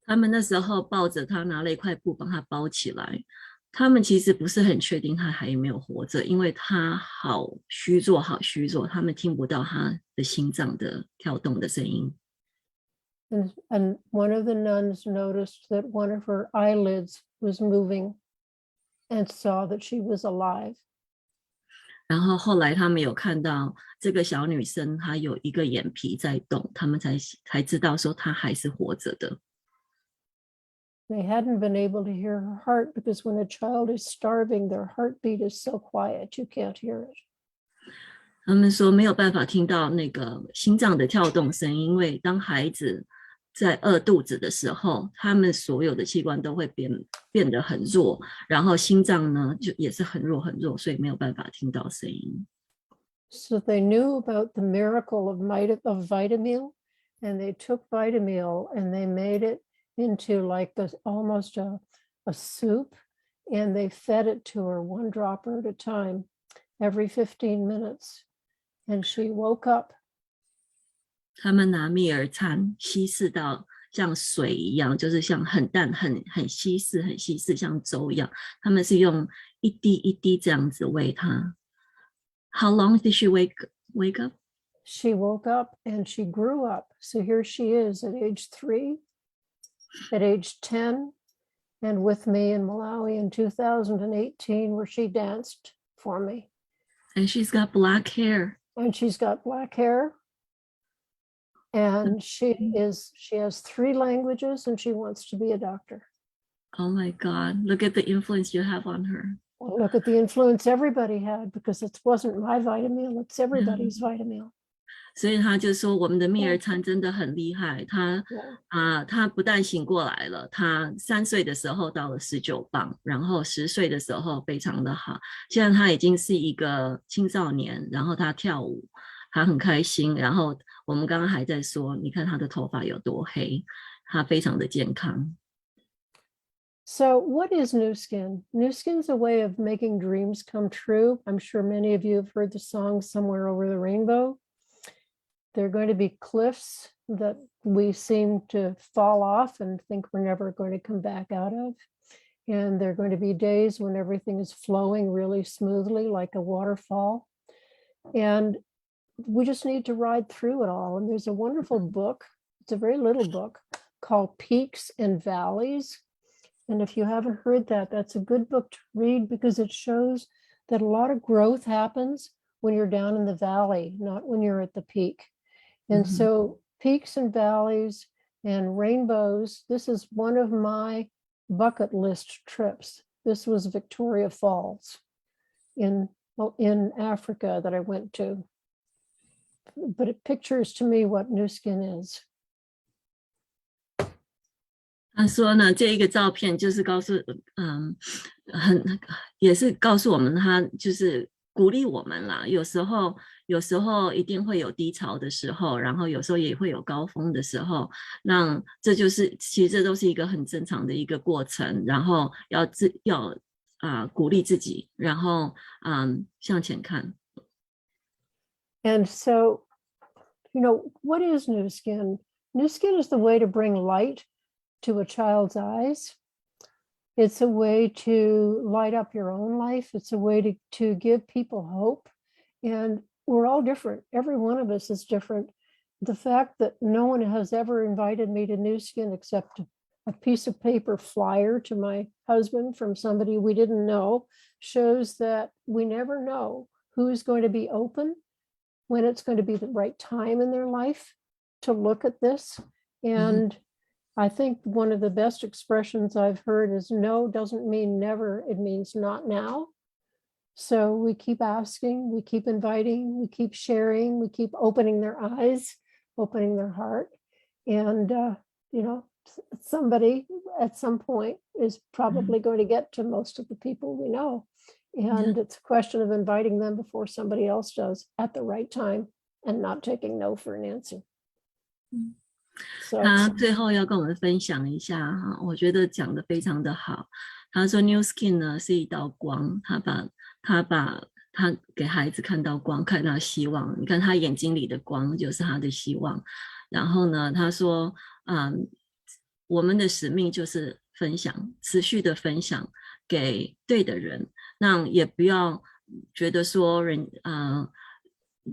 他们那时候抱着她，拿了一块布帮她包起来。他们其实不是很确定她还有没有活着，因为她好虚弱，好虚弱，他们听不到她的心脏的跳动的声音。And one of the nuns noticed that one of her eyelids was moving and saw that she was alive. 然后后来他们有看到这个小女生她有一个眼皮在动，他们才知道说她还是活着的。They hadn't been able to hear her heart because when a child is starving, their heartbeat is so quiet, you can't hear it. 他们说没有办法听到那个心脏的跳动声音，因为当孩子在饿肚子的时候，他们所有的器官都会变得很弱，然后心脏呢就也是很弱很弱，所以没有办法听到声音。So they knew about the miracle of Vitamil, and they took Vitamil and they made it into like almost a soup, and they fed it to her 1 dropper at a time every 15 minutes, and she woke up. 他们拿蜜儿餐稀释到像水一样，就是像很淡很稀释很稀释，像粥一样。他们是用一滴一滴这样子喂她。How long did she wake up? She woke up and she grew up. So here she is at age 3, at age 10, and with me in Malawi in 2018, where she danced for me. And she's got black hair. And she's got black hair. And she has 3 languages, and she wants to be a doctor. Oh my God, look at the influence you have on her. Well, look at the influence everybody had, because it wasn't my Vitamil, it's everybody's Vitamil. 所以他就说我们的蜜儿餐真的很厉害，他不但醒过来了，他3岁的时候到了19磅，然后10岁的时候非常的好，现在他已经是一个青少年，然后他跳舞，他很开心，然后我们刚刚还在说，你看他的头发有多黑，他非常的健康。So what is New Skin? New Skin's a way of making dreams come true. I'm sure many of you have heard the song Somewhere Over the Rainbow. There are going to be cliffs that we seem to fall off and think we're never going to come back out of. And there are going to be days when everything is flowing really smoothly like a waterfall. And we just need to ride through it all. And there's a wonderful book. It's a very little book called Peaks and Valleys. And if you haven't heard that, that's a good book to read, because it shows that a lot of growth happens when you're down in the valley, not when you're at the peak. And so peaks and valleys and rainbows, this is one of my bucket list trips. This was Victoria Falls in Africa that I went to. But it pictures to me what New Skin is. 他说呢，这一个照片就是告诉，也是告诉我们，他就是鼓励我们啦。有时候一定会有低潮的时候，然后有时候也会有高峰的时候。那这就是，其实这都是一个很正常的一个过程。然后鼓励自己，然后向前看。And so, what is new skin? New skin is the way to bring light to a child's eyes. It's a way to light up your own life. It's a way to give people hope. And we're all different. Every one of us is different. The fact that no one has ever invited me to New Skin except a piece of paper flyer to my husband from somebody we didn't know shows that we never know who's going to be open, when it's going to be the right time in their life to look at this. And I think one of the best expressions I've heard is no doesn't mean never, it means not now. So we keep asking, we keep inviting, we keep sharing, we keep opening their eyes, opening their heart. And, somebody at some point is probably going to get to most of the people we know. And it's a question of inviting them before somebody else does at the right time and not taking no for an answer. 他最后要跟我们分享一下哈，我觉得讲得非常的好。他说 New Skin 呢是一道光，他给孩子看到光，看到希望。你看他眼睛里的光就是他的希望。然后呢，他说我们的使命就是分享，持续的分享给对的人，那也不要觉得说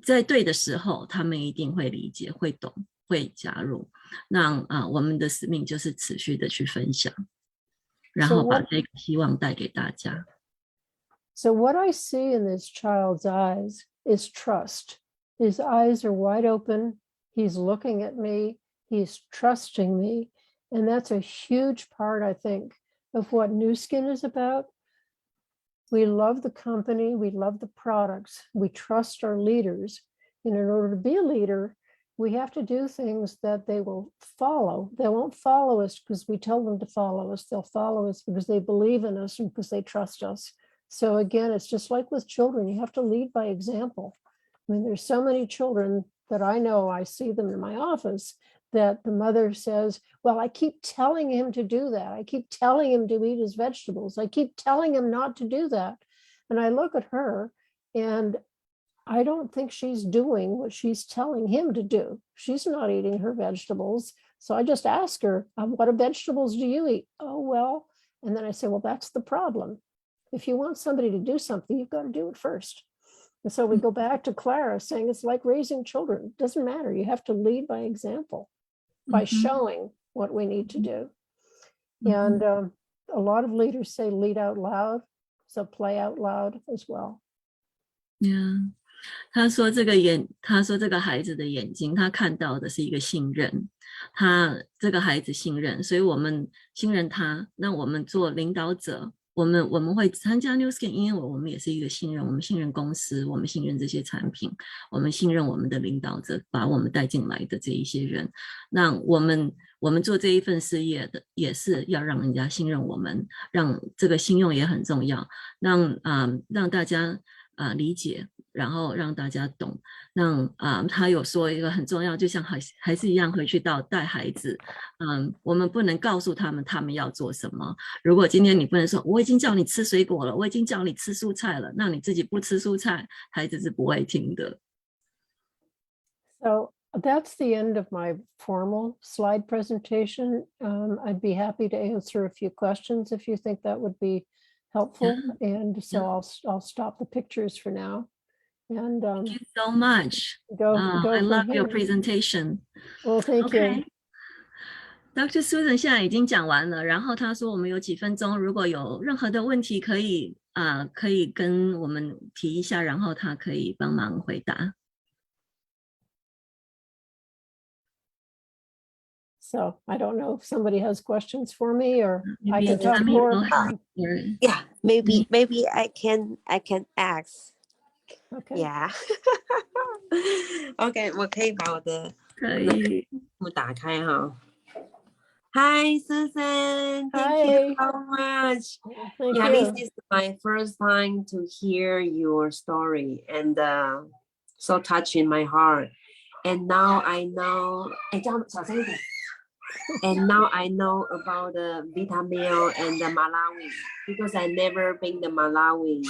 在对的时候他们一定会理解会懂会加入，那我们的使命就是持续的去分享，然后把这个希望带给大家。So what I see in this child's eyes is trust. His eyes are wide open. He's looking at me. He's trusting me. And that's a huge part, I think, of what New Skin is about. We love the company. We love the products. We trust our leaders. And in order to be a leader, we have to do things that they will follow. They won't follow us because we tell them to follow us. They'll follow us because they believe in us and because they trust us. So again, it's just like with children. You have to lead by example. I mean, there's so many children that I know, I see them in my office, that the mother says, well, I keep telling him to do that. I keep telling him to eat his vegetables. I keep telling him not to do that. And I look at her and I don't think she's doing what she's telling him to do. She's not eating her vegetables. So I just ask her, what vegetables do you eat? Oh, well, and then I say, well, that's the problem. If you want somebody to do something, you've got to do it first. And so we go back to Clara saying it's like raising children. It doesn't matter. You have to lead by example, by showing what we need to do. And a lot of leaders say lead out loud, so play out loud as well. Yeah. 他说这个孩子的眼睛，他看到的是一个信任，这个孩子信任，所以我们信任他。那我们做领导者，我们会参加 New Skin， 因为我们也是一个信任，我们信任公司，我们信任这些产品，我们信任我们的领导者，把我们带进来的这一些人。那我们做这一份事业的，也是要让人家信任我们，让这个信用也很重要，让大家理解。然后让大家懂，他有说一个很重要，就像还是一样回去到带孩子，我们不能告诉他们要做什么。如果今天你不能说我已经叫你吃水果了，我已经叫你吃蔬菜了，那你自己不吃蔬菜，孩子是不会听的。So that's the end of my formal slide presentation. I'd be happy to answer a few questions if you think that would be helpful. And so I'll stop the pictures for now. And thank you so much. I love your presentation. Well, thank you. Dr. Susan 现在已经讲完了，然后他说我们有几分钟，如果有任何的问题可以跟我们提一下，然后他可以帮忙回答。So I don't know if somebody has questions for me or I can talk more. Yeah, maybe I can ask. Okay. Yeah. OK， 我可以把我的幕打开哈。Hi, Susan. Thank you so much. Thank yeah, you. This is my first time to hear your story and so touching my heart. And now I know. 哎，这样小声一点。And now I know about the Vitamil and the Malawi because I never been to Malawi.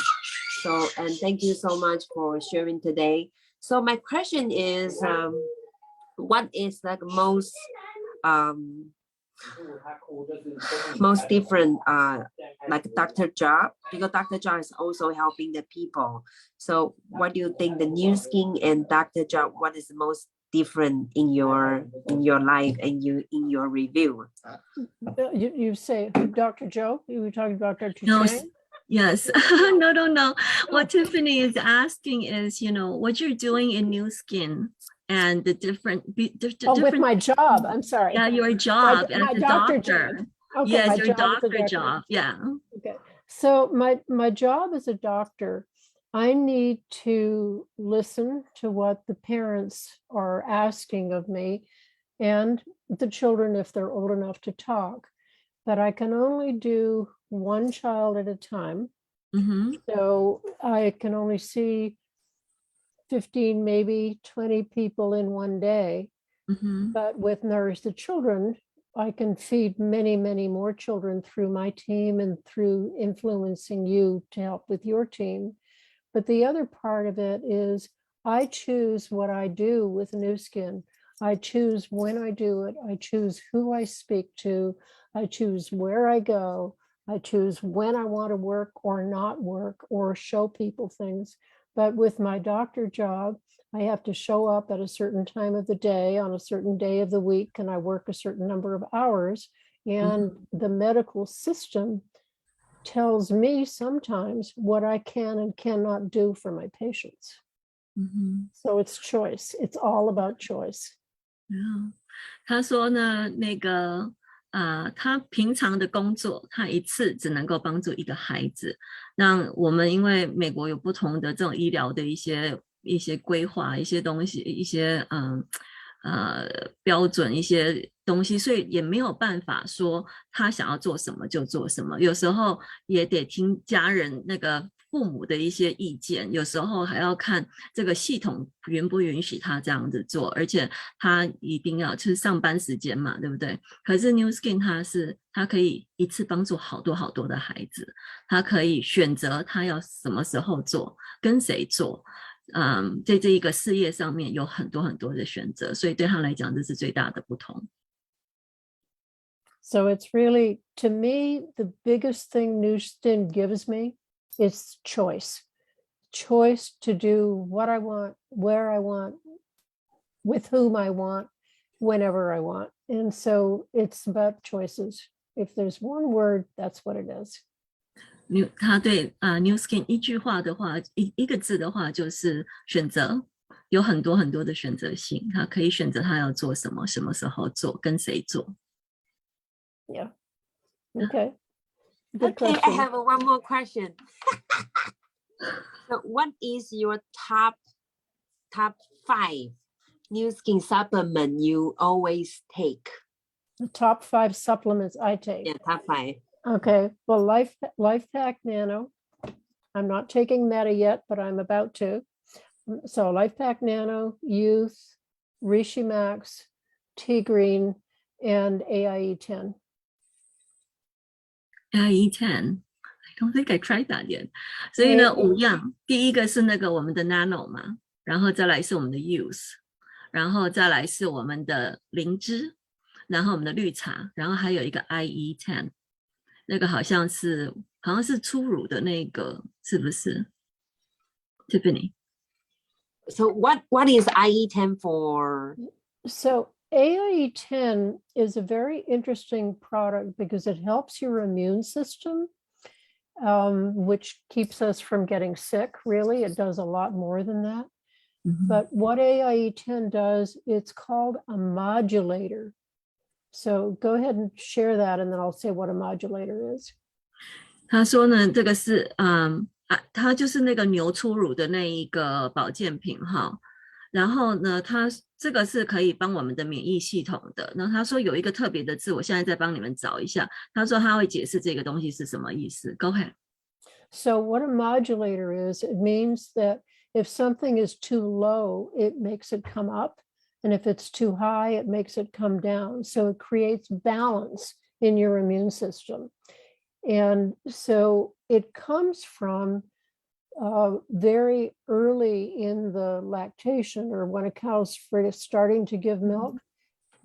So, and thank you so much for sharing today. So my question is, what is like most different like doctor job, because doctor job is also helping the people. So what do you think the new skin and doctor job, what is the most different in your life and in your review? You say Dr. Joe? You were talking about Dr. No, Chang? yes. No. What Tiffany is asking is, what you're doing in New Skin and the different with my job. I'm sorry. Yeah, your job as a doctor. Job. Okay, yes, your doctor job. Yeah. Okay. So my job as a doctor, I need to listen to what the parents are asking of me and the children if they're old enough to talk. But I can only do one child at a time. So I can only see 15, maybe 20 people in one day. But with Nourish the Children, I can feed many, many more children through my team and through influencing you to help with your team. But the other part of it is I choose what I do with New Skin. I choose when I do it. I choose who I speak to. I choose where I go. I choose when I want to work or not work or show people things. But with my doctor job, I have to show up at a certain time of the day on a certain day of the week, and I work a certain number of hours. And the medical system tells me sometimes what I can and cannot do for my patients. So it's choice. It's all about choice. Yeah. 他说呢，他平常的工作，他一次只能够帮助一个孩子。那我们因为美国有不同的这种医疗的一些规划、一些东西、一些标准、一些东西，所以也没有办法说他想要做什么就做什么。有时候也得听家人父母的一些意见，有时候还要看这个系统允不允许他这样子做，而且他一定要就是上班时间嘛，对不对？可是 New Skin 他可以一次帮助好多好多的孩子，他可以选择他要什么时候做，跟谁做。在这一个事业上面有很多很多的选择，所以对他来讲这是最大的不同。So it's really, to me, the biggest thing New Skin gives me is choice. Choice to do what I want, where I want, with whom I want, whenever I want. And so it's about choices. If there's one word, that's what it is. 他对New Skin 一句话的话，一个字的话就是选择，有很多很多的选择性，他可以选择他要做什么，什么时候做，跟谁做。Yeah. Okay. Good question. I have one more question. So what is your top 5 New Skin supplement you always take? The top 5 supplements I take. Yeah, top 5. Okay. Well, Life Pack Nano. I'm not taking Meta yet, but I'm about to. So Life Pack Nano, Youth, Rishi Max, Tea Green, and AIE 10. AIE 10. I don't think I tried that yet. 所以呢，5样，第一个是我们的 Nano 嘛，然后再来是我们的 Youth， 然后再来是我们的灵芝，然后我们的绿茶，然后还有一个 IE 10， 那个好像是初乳的那个，是不是 Tiffany? So what is IE 10 for? So AIE 10 is a very interesting product because it helps your immune system, which keeps us from getting sick, really. It does a lot more than that. But what AIE 10 does, it's called a modulator. So go ahead and share that, and then I'll say what a modulator is. 他说呢，这个是它就是那个牛初乳的那一个保健品哈。然后呢，它这个是可以帮我们的免疫系统的。然后他说有一个特别的字，我现在再帮你们找一下。他说他会解释这个东西是什么意思。Go ahead. So what a modulator is, it means that if something is too low, it makes it come up. And if it's too high, it makes it come down. So it creates balance in your immune system. And so it comes from very early in the lactation, or when a cow's starting to give milk,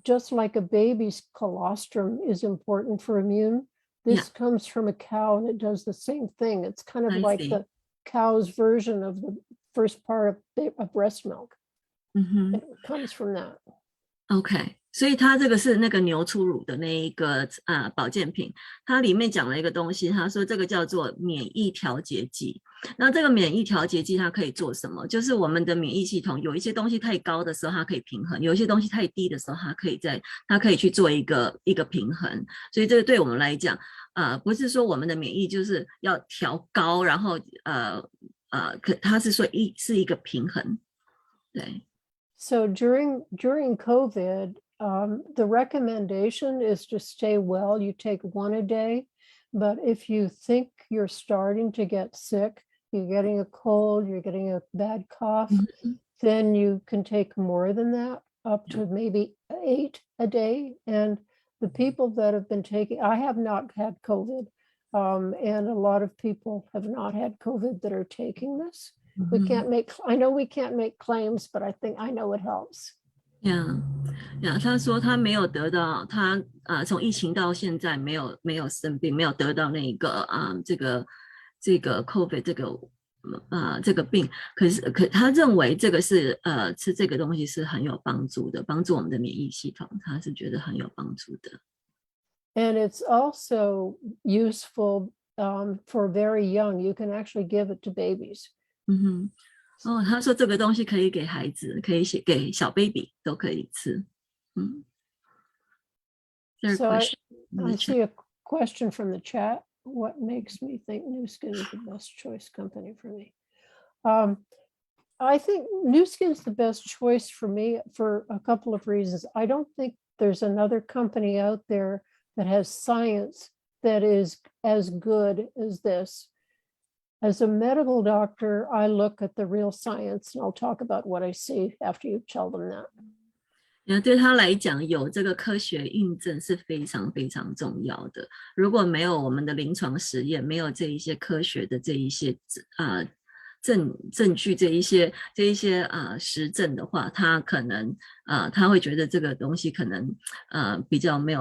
just like a baby's colostrum is important for immune. This comes from a cow and it does the same thing. It's kind of like the cow's version of the first part of breast milk. It comes from that. OK， 所以它这个是那个牛初乳的那一个保健品，它里面讲了一个东西，他说这个叫做免疫调节剂。那这个免疫调节剂它可以做什么？就是我们的免疫系统有一些东西太高的时候，它可以平衡；有一些东西太低的时候，它可以去做一个平衡。所以这个对我们来讲，不是说我们的免疫就是要调高，然后它是说是一个平衡，对。So during COVID, the recommendation is to stay well. You take one a day, but if you think you're starting to get sick, you're getting a cold, you're getting a bad cough, then you can take more than that, up to maybe 8 a day. And the people that have been taking, I have not had COVID, and a lot of people have not had COVID that are taking this. I know we can't make claims, but I know it helps. 他说他没有得到，他从疫情到现在没有生病，没有得到那个这个 COVID 这个病，可他认为这个是吃这个东西是很有帮助的，帮助我们的免疫系统，他是觉得很有帮助的。And it's also useful for very young. You can actually give it to babies. 他说这个东西可以给孩子，可以给小 baby 都可以吃。So I see a question from the chat. What makes me think Nu Skin is the best choice company for me? I think Nu Skin is the best choice for me for a couple of reasons. I don't think there's another company out there that has science that is as good as this. As a medical doctor, I look at the real science, and I'll talk about what I see after you tell them that. 对他来讲，有这个科学印证是非常非常重要的。如果没有我们的临床实验，没有这一些科学的这一些证据，这一些实证的话，他可能他会觉得这个东西可能比较没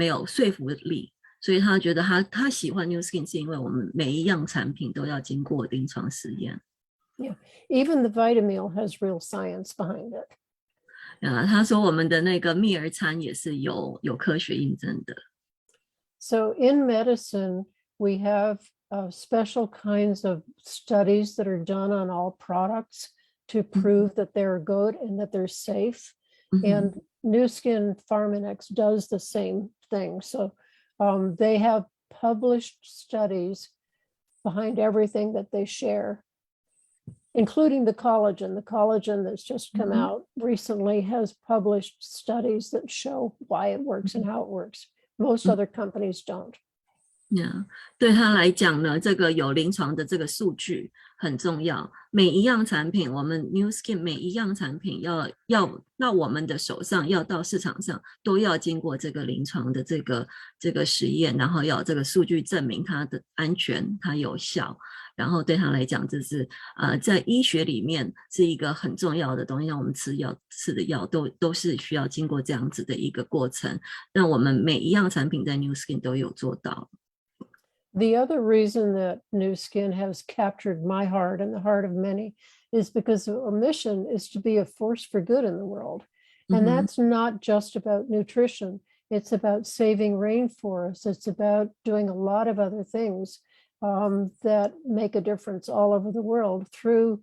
有说服力。所以他觉得他喜欢 Nu Skin 是因为我们每一样产品都要经过临床实验。Yeah, even the Vitamil has real science behind it. 他说我们的那个蜜儿餐也是有科学印证的。So in medicine, we have special kinds of studies that are done on all products to prove that they're good and that they're safe. And Nu Skin Pharmanex does the same thing. So they have published studies behind everything that they share, including the collagen. The collagen that's just come out recently has published studies that show why it works and how it works. Most other companies don't. 对他来讲呢，这个有临床的这个数据很重要。每一样产品，我们 Nu Skin 每一样产品要到我们的手上，要到市场上，都要经过这个临床的这个实验，然后要有这个数据证明它的安全，它有效。然后对他来讲，这是在医学里面是一个很重要的东西。像我们吃的药都是需要经过这样子的一个过程。那我们每一样产品在 Nu Skin 都有做到。The other reason that Nu Skin has captured my heart and the heart of many is because our mission is to be a force for good in the world. And that's not just about nutrition. It's about saving rainforests. It's about doing a lot of other things that make a difference all over the world through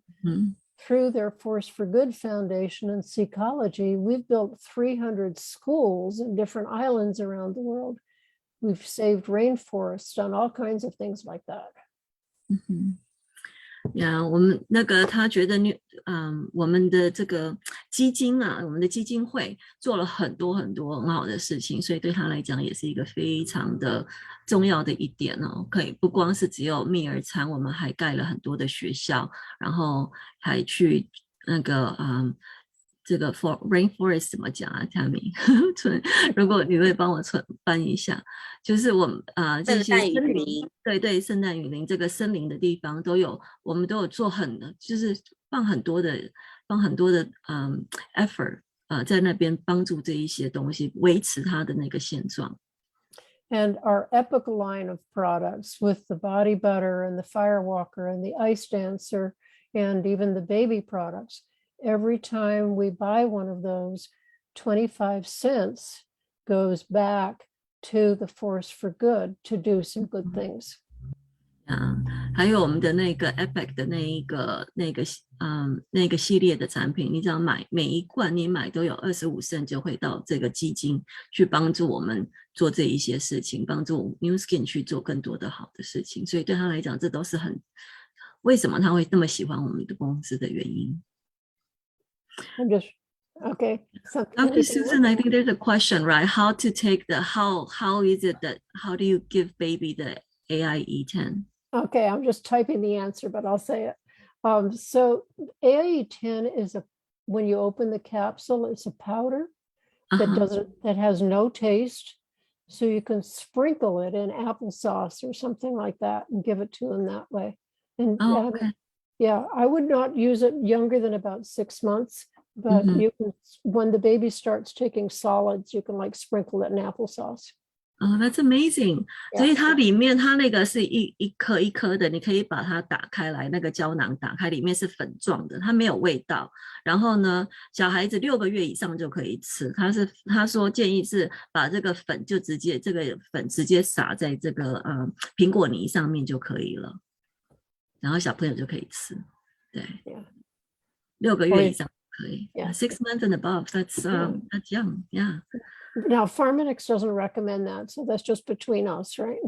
their Force for Good Foundation and Ecology. We've built 300 schools in different islands around the world. We've saved rainforests, done all kinds of things like that. 我们他觉得我们的这个基金我们的基金会做了很多很多很好的事情，所以对他来讲也是一个非常的重要的一点可以不光是只有蜜儿餐，我们还盖了很多的学校，然后还去这个 rainforest 怎么讲啊 ，Tammy？ 如果你会帮我翻一下，就是这些森林，对，圣诞雨林这个森林的地方都有，我们都有做就是放很多的effort 在那边帮助这一些东西维持它的那个现状。And our Epic line of products with the body butter and the firewalker and the ice dancer and even the baby products, every time we buy one of those, 25 cents goes back to the Force for Good to do some good things. 还有我们的那个 Epic 的那个系列的产品，你只要每一罐你买都有25 cent 就会到这个基金去帮助我们做这一些事情，帮助 New Skin 去做更多的好的事情，所以对他来讲这都是为什么他会那么喜欢我们的公司的原因。Okay. Dr. Susan, I think there's a question, right? How to take how is it that, how do you give baby the AIE10? Okay, I'm just typing the answer, but I'll say it. So AIE10 is when you open the capsule, it's a powder that has no taste. So you can sprinkle it in applesauce or something like that and give it to them that way. And okay. Yeah, I would not use it younger than about 6 months, but you can, when the baby starts taking solids, you can like sprinkle it in applesauce. Oh, that's amazing. 所以它里面它那个是一颗一颗的，你可以把它打开来，那个胶囊打开，里面是粉状的，它没有味道。然后呢，小孩子6个月以上就可以吃。他说建议是把这个粉直接撒在这个苹果泥上面就可以了，然后小朋友就可以吃。对，6个月以上可以。6 months and above, that's young, yeah. Now, Pharmanex doesn't recommend that, so that's just between us, right?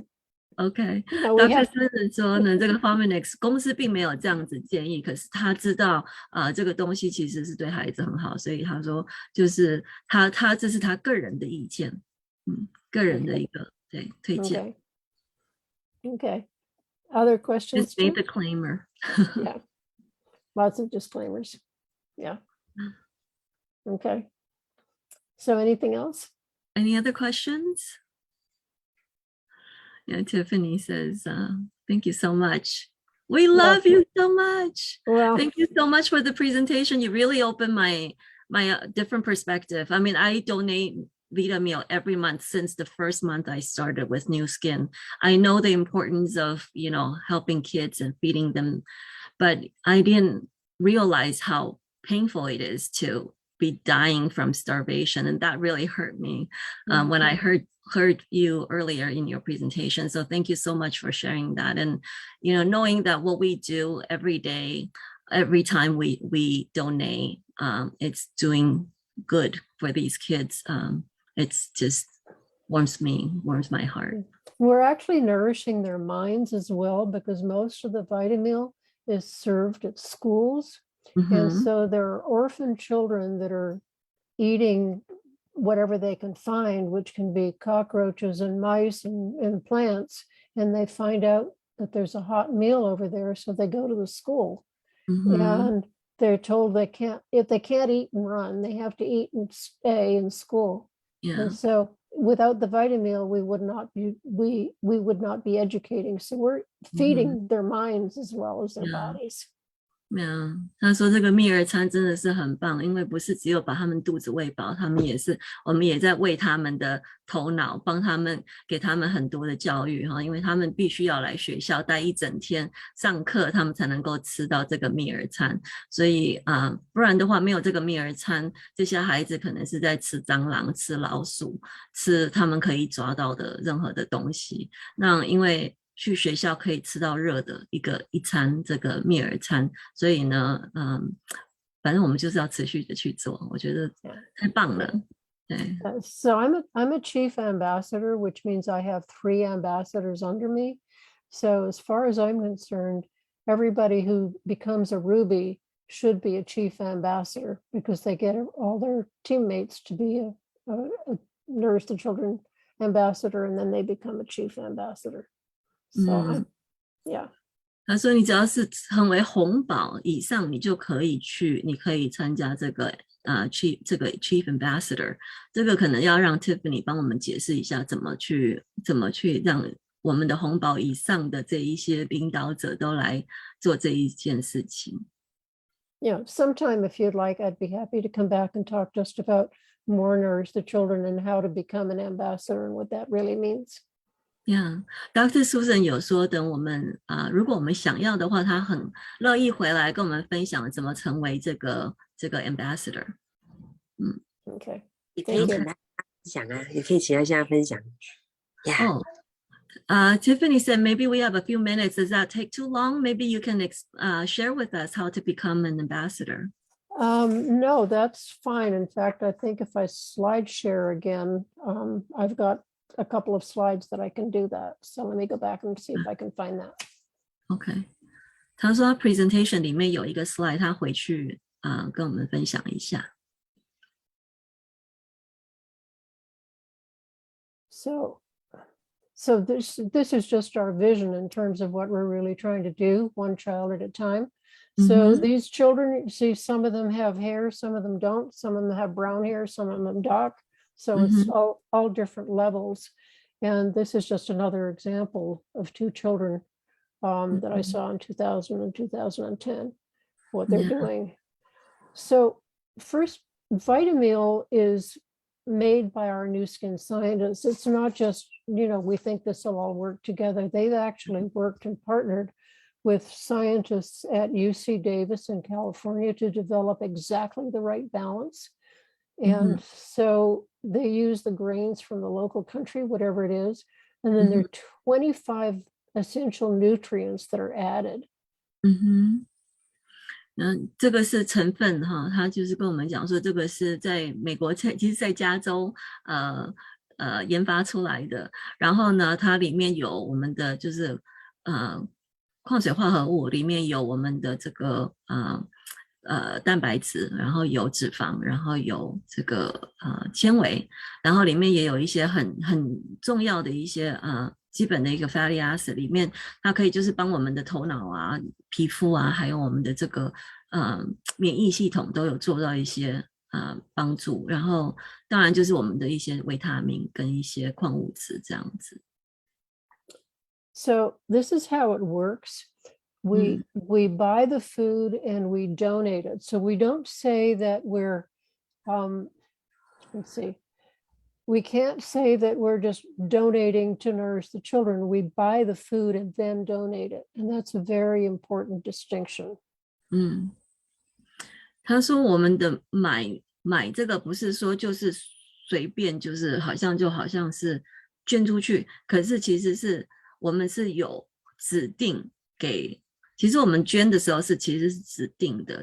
OK, Dr. Susan 说呢，这个 Pharmanex 公司并没有这样子建议，可是他知道这个东西其实是对孩子很好，所以他说就是他这是他个人的意见，个人的一个推荐。Okay. Other questions? Just made the disclaimer. Yeah. Lots of disclaimers. Yeah. Okay. So anything else? Any other questions? Yeah, Tiffany says, thank you so much. We love you so much. Well, thank you so much for the presentation. You really opened my different perspective. I mean, I donate Vita Meal every month since the first month I started with New Skin. I know the importance of, helping kids and feeding them, but I didn't realize how painful it is to be dying from starvation, and that really hurt me when I heard you earlier in your presentation. So thank you so much for sharing that, and knowing that what we do every day, every time we donate, it's doing good for these kids. It's just warms my heart. We're actually nourishing their minds as well, because most of the Vitameal is served at schools. And so there are orphan children that are eating whatever they can find, which can be cockroaches and mice and plants. And they find out that there's a hot meal over there. So they go to the school and they're told if they can't eat and run, they have to eat and stay in school. Yeah. And so without the Vitameal, we would not be educating. So we're feeding their minds as well as their bodies. 他说这个蜜儿餐真的是很棒，因为不是只有把他们肚子喂饱，我们也在喂他们的头脑，给他们很多的教育哈，因为他们必须要来学校待一整天上课，他们才能够吃到这个蜜儿餐，所以不然的话没有这个蜜儿餐，这些孩子可能是在吃蟑螂、吃老鼠、吃他们可以抓到的任何的东西，那因为去学校可以吃到热的一餐这个蜜儿餐，所以呢，反正我们就是要持续的去做，我觉得太棒了。So I'm a chief ambassador, which means I have 3 ambassadors under me. So as far as I'm concerned, everybody who becomes a Ruby should be a chief ambassador, because they get all their teammates to be a Nourish the Children ambassador, and then they become a chief ambassador. So, yeah. 他说你只要是成为红宝以上，你可以参加这个 Chief Ambassador， 这个可能要让 Tiffany 帮我们解释一下怎么去让我们的红宝以上的这一些领导者都来做这一件事情。Yeah, sometime if you'd like, I'd be happy to come back and talk just about more nourish the children and how to become an ambassador and what that really means. Yeah, Dr. Susan 有说等我们如果我们想要的话，他很乐意回来跟我们分享怎么成为这个 ambassador。Okay. 你可以请他分享啊，你可以请他现在分享。Yeah. Tiffany said maybe we have a few minutes. Does that take too long? Maybe you can share with us how to become an ambassador. No, that's fine. In fact, I think if I slide share again, I've got a couple of slides that I can do that. So let me go back and see if I can find that. OK， 他说 presentation 里面有一个 slide， 他回去跟我们分享一下。So this is just our vision in terms of what we're really trying to do, one child at a time. So these children, you see, some of them have hair, some of them don't, some of them have brown hair, some of them dark. So it's all different levels. And this is just another example of two children that I saw in 2000 and 2010, what they're doing. So first, Vitamil is made by our New Skin scientists. It's not just, we think this will all work together. They've actually worked and partnered with scientists at UC Davis in California to develop exactly the right balance. And so they use the grains from the local country, whatever it is, and then there are 25 essential nutrients that are added. 这个是成分哈，他就是跟我们讲说，这个是在美国其实在加州研发出来的，然后呢，它里面有我们的就是矿水化合物，里面有我们的这个蛋白质，然后有脂肪，然后有这个纤维，然后里面也有一些很重要的一些基本的一个 fatty acid， 里面它可以就是帮我们的头脑啊、皮肤啊，还有我们的这个免疫系统都有做到一些帮助，然后当然就是我们的一些维他命跟一些矿物质这样子。So this is how it works. We buy the food and we donate it. So we don't say that we're, let's see, we can't say that we're just donating to nourish the children. We buy the food and then donate it. And that's a very important distinction. 他说我们的买这个不是说就是随便，就是好像是捐出去，可是其实是我们是有指定给。其实我们捐的时候其实是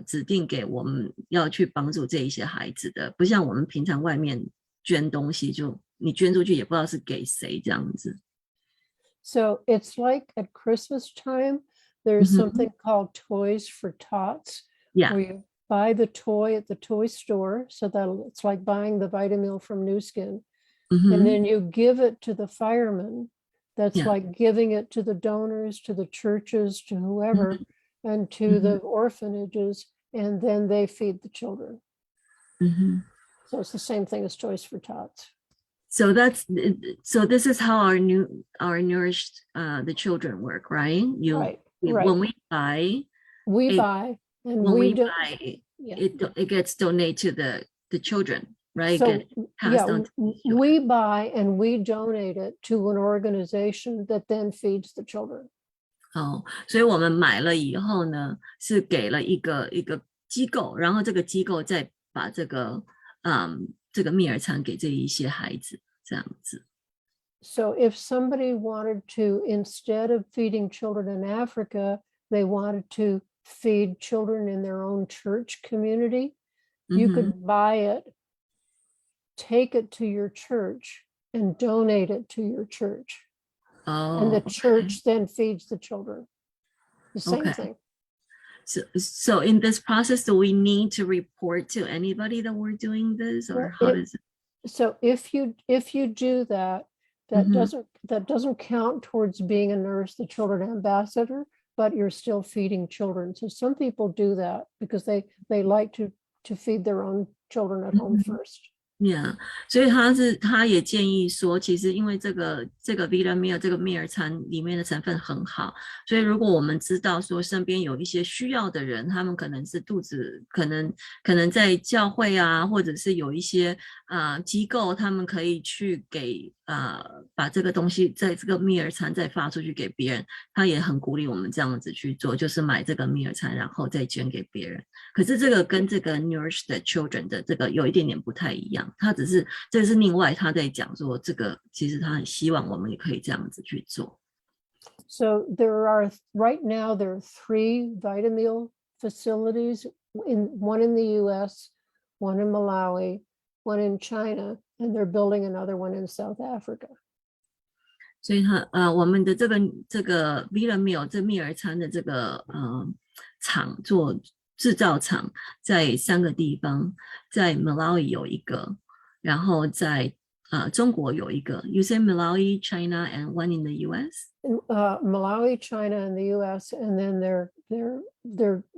指定给我们要去帮助这一些孩子的，不像我们平常外面捐东西，就你捐出去也不知道是给谁这样子。So it's like at Christmas time, there's something called Toys for Tots, where you buy the toy at the toy store. So that it's like buying the Vitamil from New Skin, and then you give it to the firemen. That's like giving it to the donors, to the churches, to whoever, and to the orphanages, and then they feed the children. So it's the same thing as Toys for Tots. So this is how our nourished the children work, right? Right. When we buy, it gets donated to the children. Right? So, we buy and we donate it to an organization that then feeds the children. 所以我们买了以后呢，是给了一个机构，然后这个机构再把这个蜜儿餐给这一些孩子，这样子。So if somebody wanted to, instead of feeding children in Africa, they wanted to feed children in their own church community, you could buy it, take it to your church and donate it to your church. And the church then feeds the children. The same thing. So in this process, do we need to report to anybody that we're doing this, or how does it? So if you do that, that doesn't count towards being a Nourish the Children ambassador, but you're still feeding children. So some people do that because they like to to feed their own children at home first. Yeah， 所以他也建议说，其实因为这个 Vita Meal 这个蜜儿餐里面的成分很好，所以如果我们知道说身边有一些需要的人，他们可能是肚子可能在教会啊，或者是有一些机构，他们可以去给把这个东西在这个蜜儿餐再发出去给别人，他也很鼓励我们这样子去做，就是买这个蜜儿餐然后再捐给别人。可是这个跟这个 Nourish the Children 的这个有一点点不太一样，他只是这是另外他在讲说这个其实他很希望我们也可以这样子去做。So right now there are 3 Vitameal facilities, one in the US, one in Malawi, one in China, and they're building another one in South Africa. 所以我们的这个 Vita Meal 这蜜儿餐的这个厂做制造厂在3个地方，在 Malawi 有一个，然后在中国有一个。You say Malawi, China, and one in the US? Malawi, China, and the US, and then they're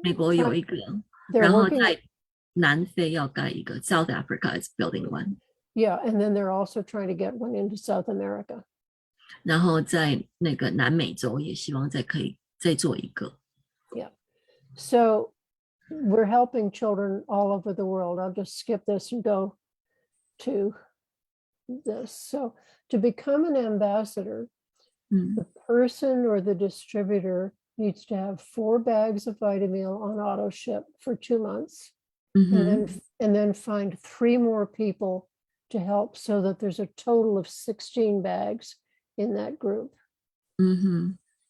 美国有一个， they're 然后 working. 在南非要盖一个。South Africa is building one. Yeah, and then they're also trying to get one into South America. 然后在那个南美洲也希望可以再做一个。Yeah, so we're helping children all over the world. I'll just skip this and go to this. So to become an ambassador, the person or the distributor needs to have 4 bags of Vitameal on auto ship for 2 months, and then find 3 more people to help so that there's a total of 16 bags in that group.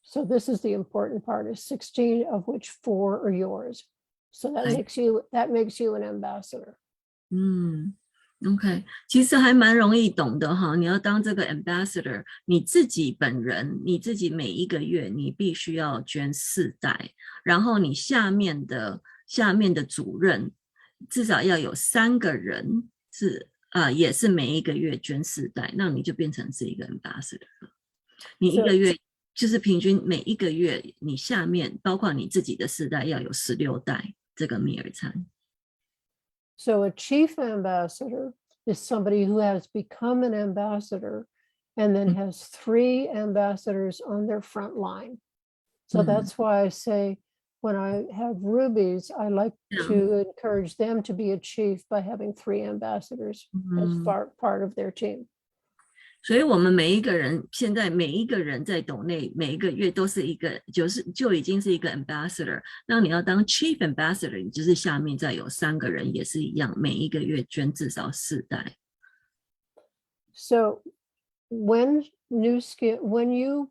So this is the important part, is 16 of which 4 are yours. So that makes you an ambassador. OK， 其实还蛮容易懂的哈。你要当这个 ambassador， 你自己本人，你自己每一个月你必须要捐4袋，然后你下面的主任至少要有3个人是也是每一个月捐4袋，那你就变成是一个 ambassador 了。你一个月就是平均每一个月你下面包括你自己的4袋要有16袋这个蜜儿餐。So a chief ambassador is somebody who has become an ambassador and then has 3 ambassadors on their front line. So that's why I say when I have rubies, I like to encourage them to be a chief by having 3 ambassadors as part of their team. 所以我们每一个人现在每一个人在斗内每一个月都是一个就已经是一个 ambassador。那你要当 chief ambassador， 你就是下面再有3个人也是一样，每一个月捐至少4袋。So when you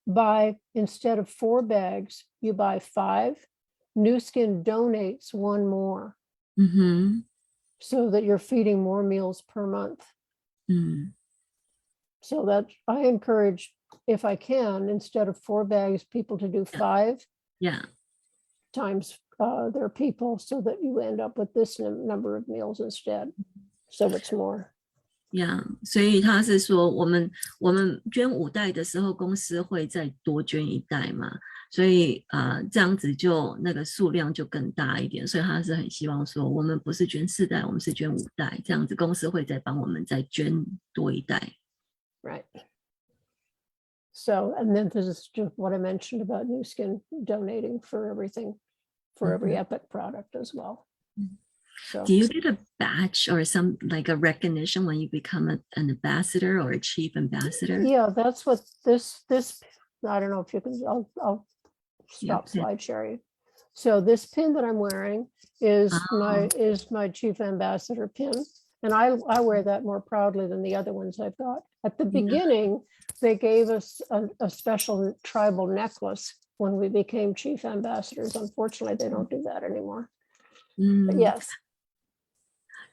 buy, instead of 4 bags, you buy 5, New Skin donates 1 more. So that you're feeding more meals per month. So that I encourage, if I can, instead of 4 bags, people to do 5 times their people, so that you end up with this number of meals instead. So it's more. 所以他是说我们捐5袋的时候，公司会再多捐1袋嘛，所以这样子就那个数量就更大一点，所以他是很希望说我们不是捐4袋，我们是捐5袋，这样子公司会再帮我们再捐多1袋。Right. So, and then this is just what I mentioned about New Skin donating for everything, for every Epic product as well. So, do you get a badge or some like a recognition when you become an ambassador or a chief ambassador? Yeah, that's what this I don't know if you can, I'll stop slide sharing. So this pin that I'm wearing is my chief ambassador pin. And I wear that more proudly than the other ones I've got. At the beginning, they gave us a special tribal necklace when we became chief ambassadors. Unfortunately, they don't do that anymore. But yes.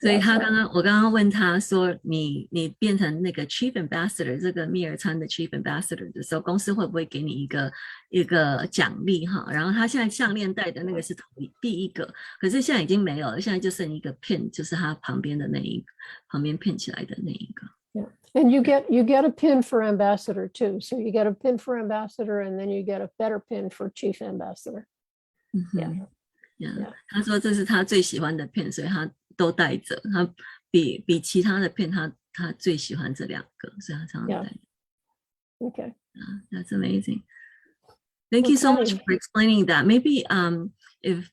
所以我刚刚问他说你变成那个 chief ambassador 这个蜜儿餐的 chief ambassador 的时候，公司会不会给你一个奖励哈？然后他现在项链戴的那个是第一个，可是现在已经没有了，现在就剩一个 pin， 就是他旁边的旁边 pin 起来的那一个。Yeah, and you get a pin for ambassador too. So you get a pin for ambassador, and then you get a better pin for chief ambassador. Yeah. Yeah. 他说这是他最喜欢的片，所以他都带着。他比其他的片，他最喜欢这2个，所以他常常带着。Okay. That's amazing. Thank you so much for explaining that. Maybe if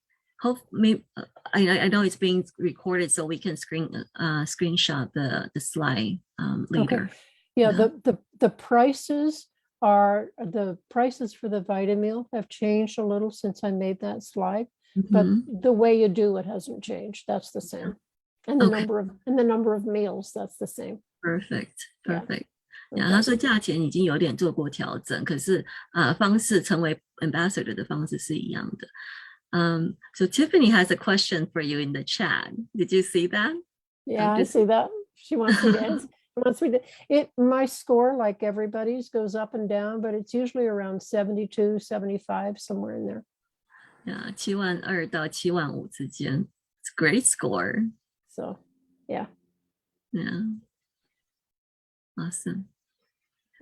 maybe I know it's being recorded, so we can screenshot the slide later. Okay. Yeah, the prices for the Vitamil have changed a little since I made that slide, but the way you do it hasn't changed. That's the same. And the number of meals, that's the same. Perfect. Okay. 他说价钱已经有点做过调整，可是方式成为 ambassador 的方式是一样的。So Tiffany has a question for you in the chat. Did you see that? Yeah, I see that. She wants me to answer. My score, like everybody's, goes up and down, but it's usually around 72, 75, somewhere in there. Yeah, 72,000到75,000之间. It's a great score. So, yeah. Yeah. Awesome.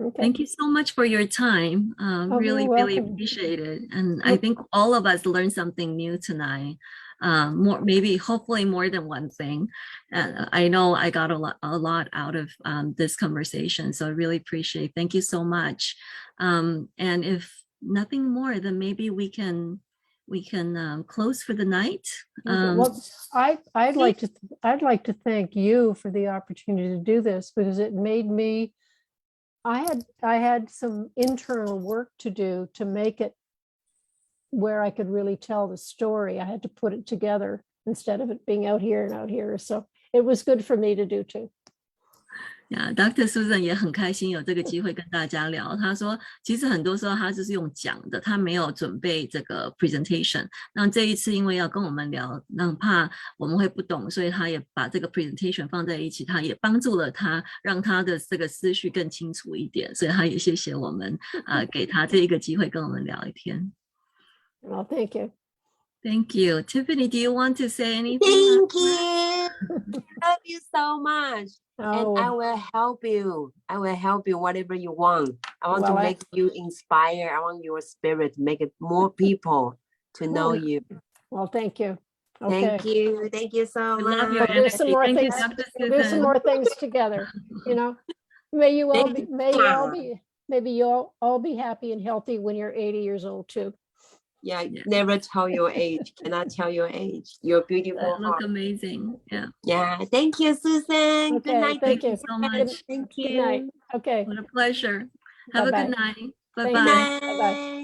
Okay. Thank you so much for your time. Really appreciate it. And I think all of us learned something new tonight. Hopefully more than one thing. I know I got a lot out of this conversation, so I really appreciate it. Thank you so much. And if nothing more, then maybe we can close for the night. Well, I'd like to thank you for the opportunity to do this, because it made me, I had some internal work to do to make it where I could really tell the story. I had to put it together instead of it being out here and out here. So it was good for me to do too. Yeah, Dr. Susan 也很开心有这个机会跟大家聊。他说，其实很多时候他就是用讲的，他没有准备这个 presentation。那这一次因为要跟我们聊，那怕我们会不懂，所以他也把这个 presentation 放在一起，他也帮助了他，让他的这个思绪更清楚一点。所以他也谢谢我们给他这一个机会跟我们聊一天。Well, thank you. Thank you. Tiffany, do you want to say anything? Thank you. Love you so much. Oh. And I will help you. I will help you whatever you want. I want to make you inspire. I want your spirit to make it more people to know you. Well, thank you. Okay. Thank you. Thank you so much. Love your There's some more Thank things. you, Dr. There's some more things together. You know, maybe you all be happy and healthy when you're 80 years old too. Yeah, never tell your age. Cannot tell your age. You're beautiful. You look amazing. Yeah. Yeah. Thank you, Susan. Okay, Good night. thank you so much. Thank you. Good night. Okay. What a pleasure. Have a good night. Bye-bye. Bye.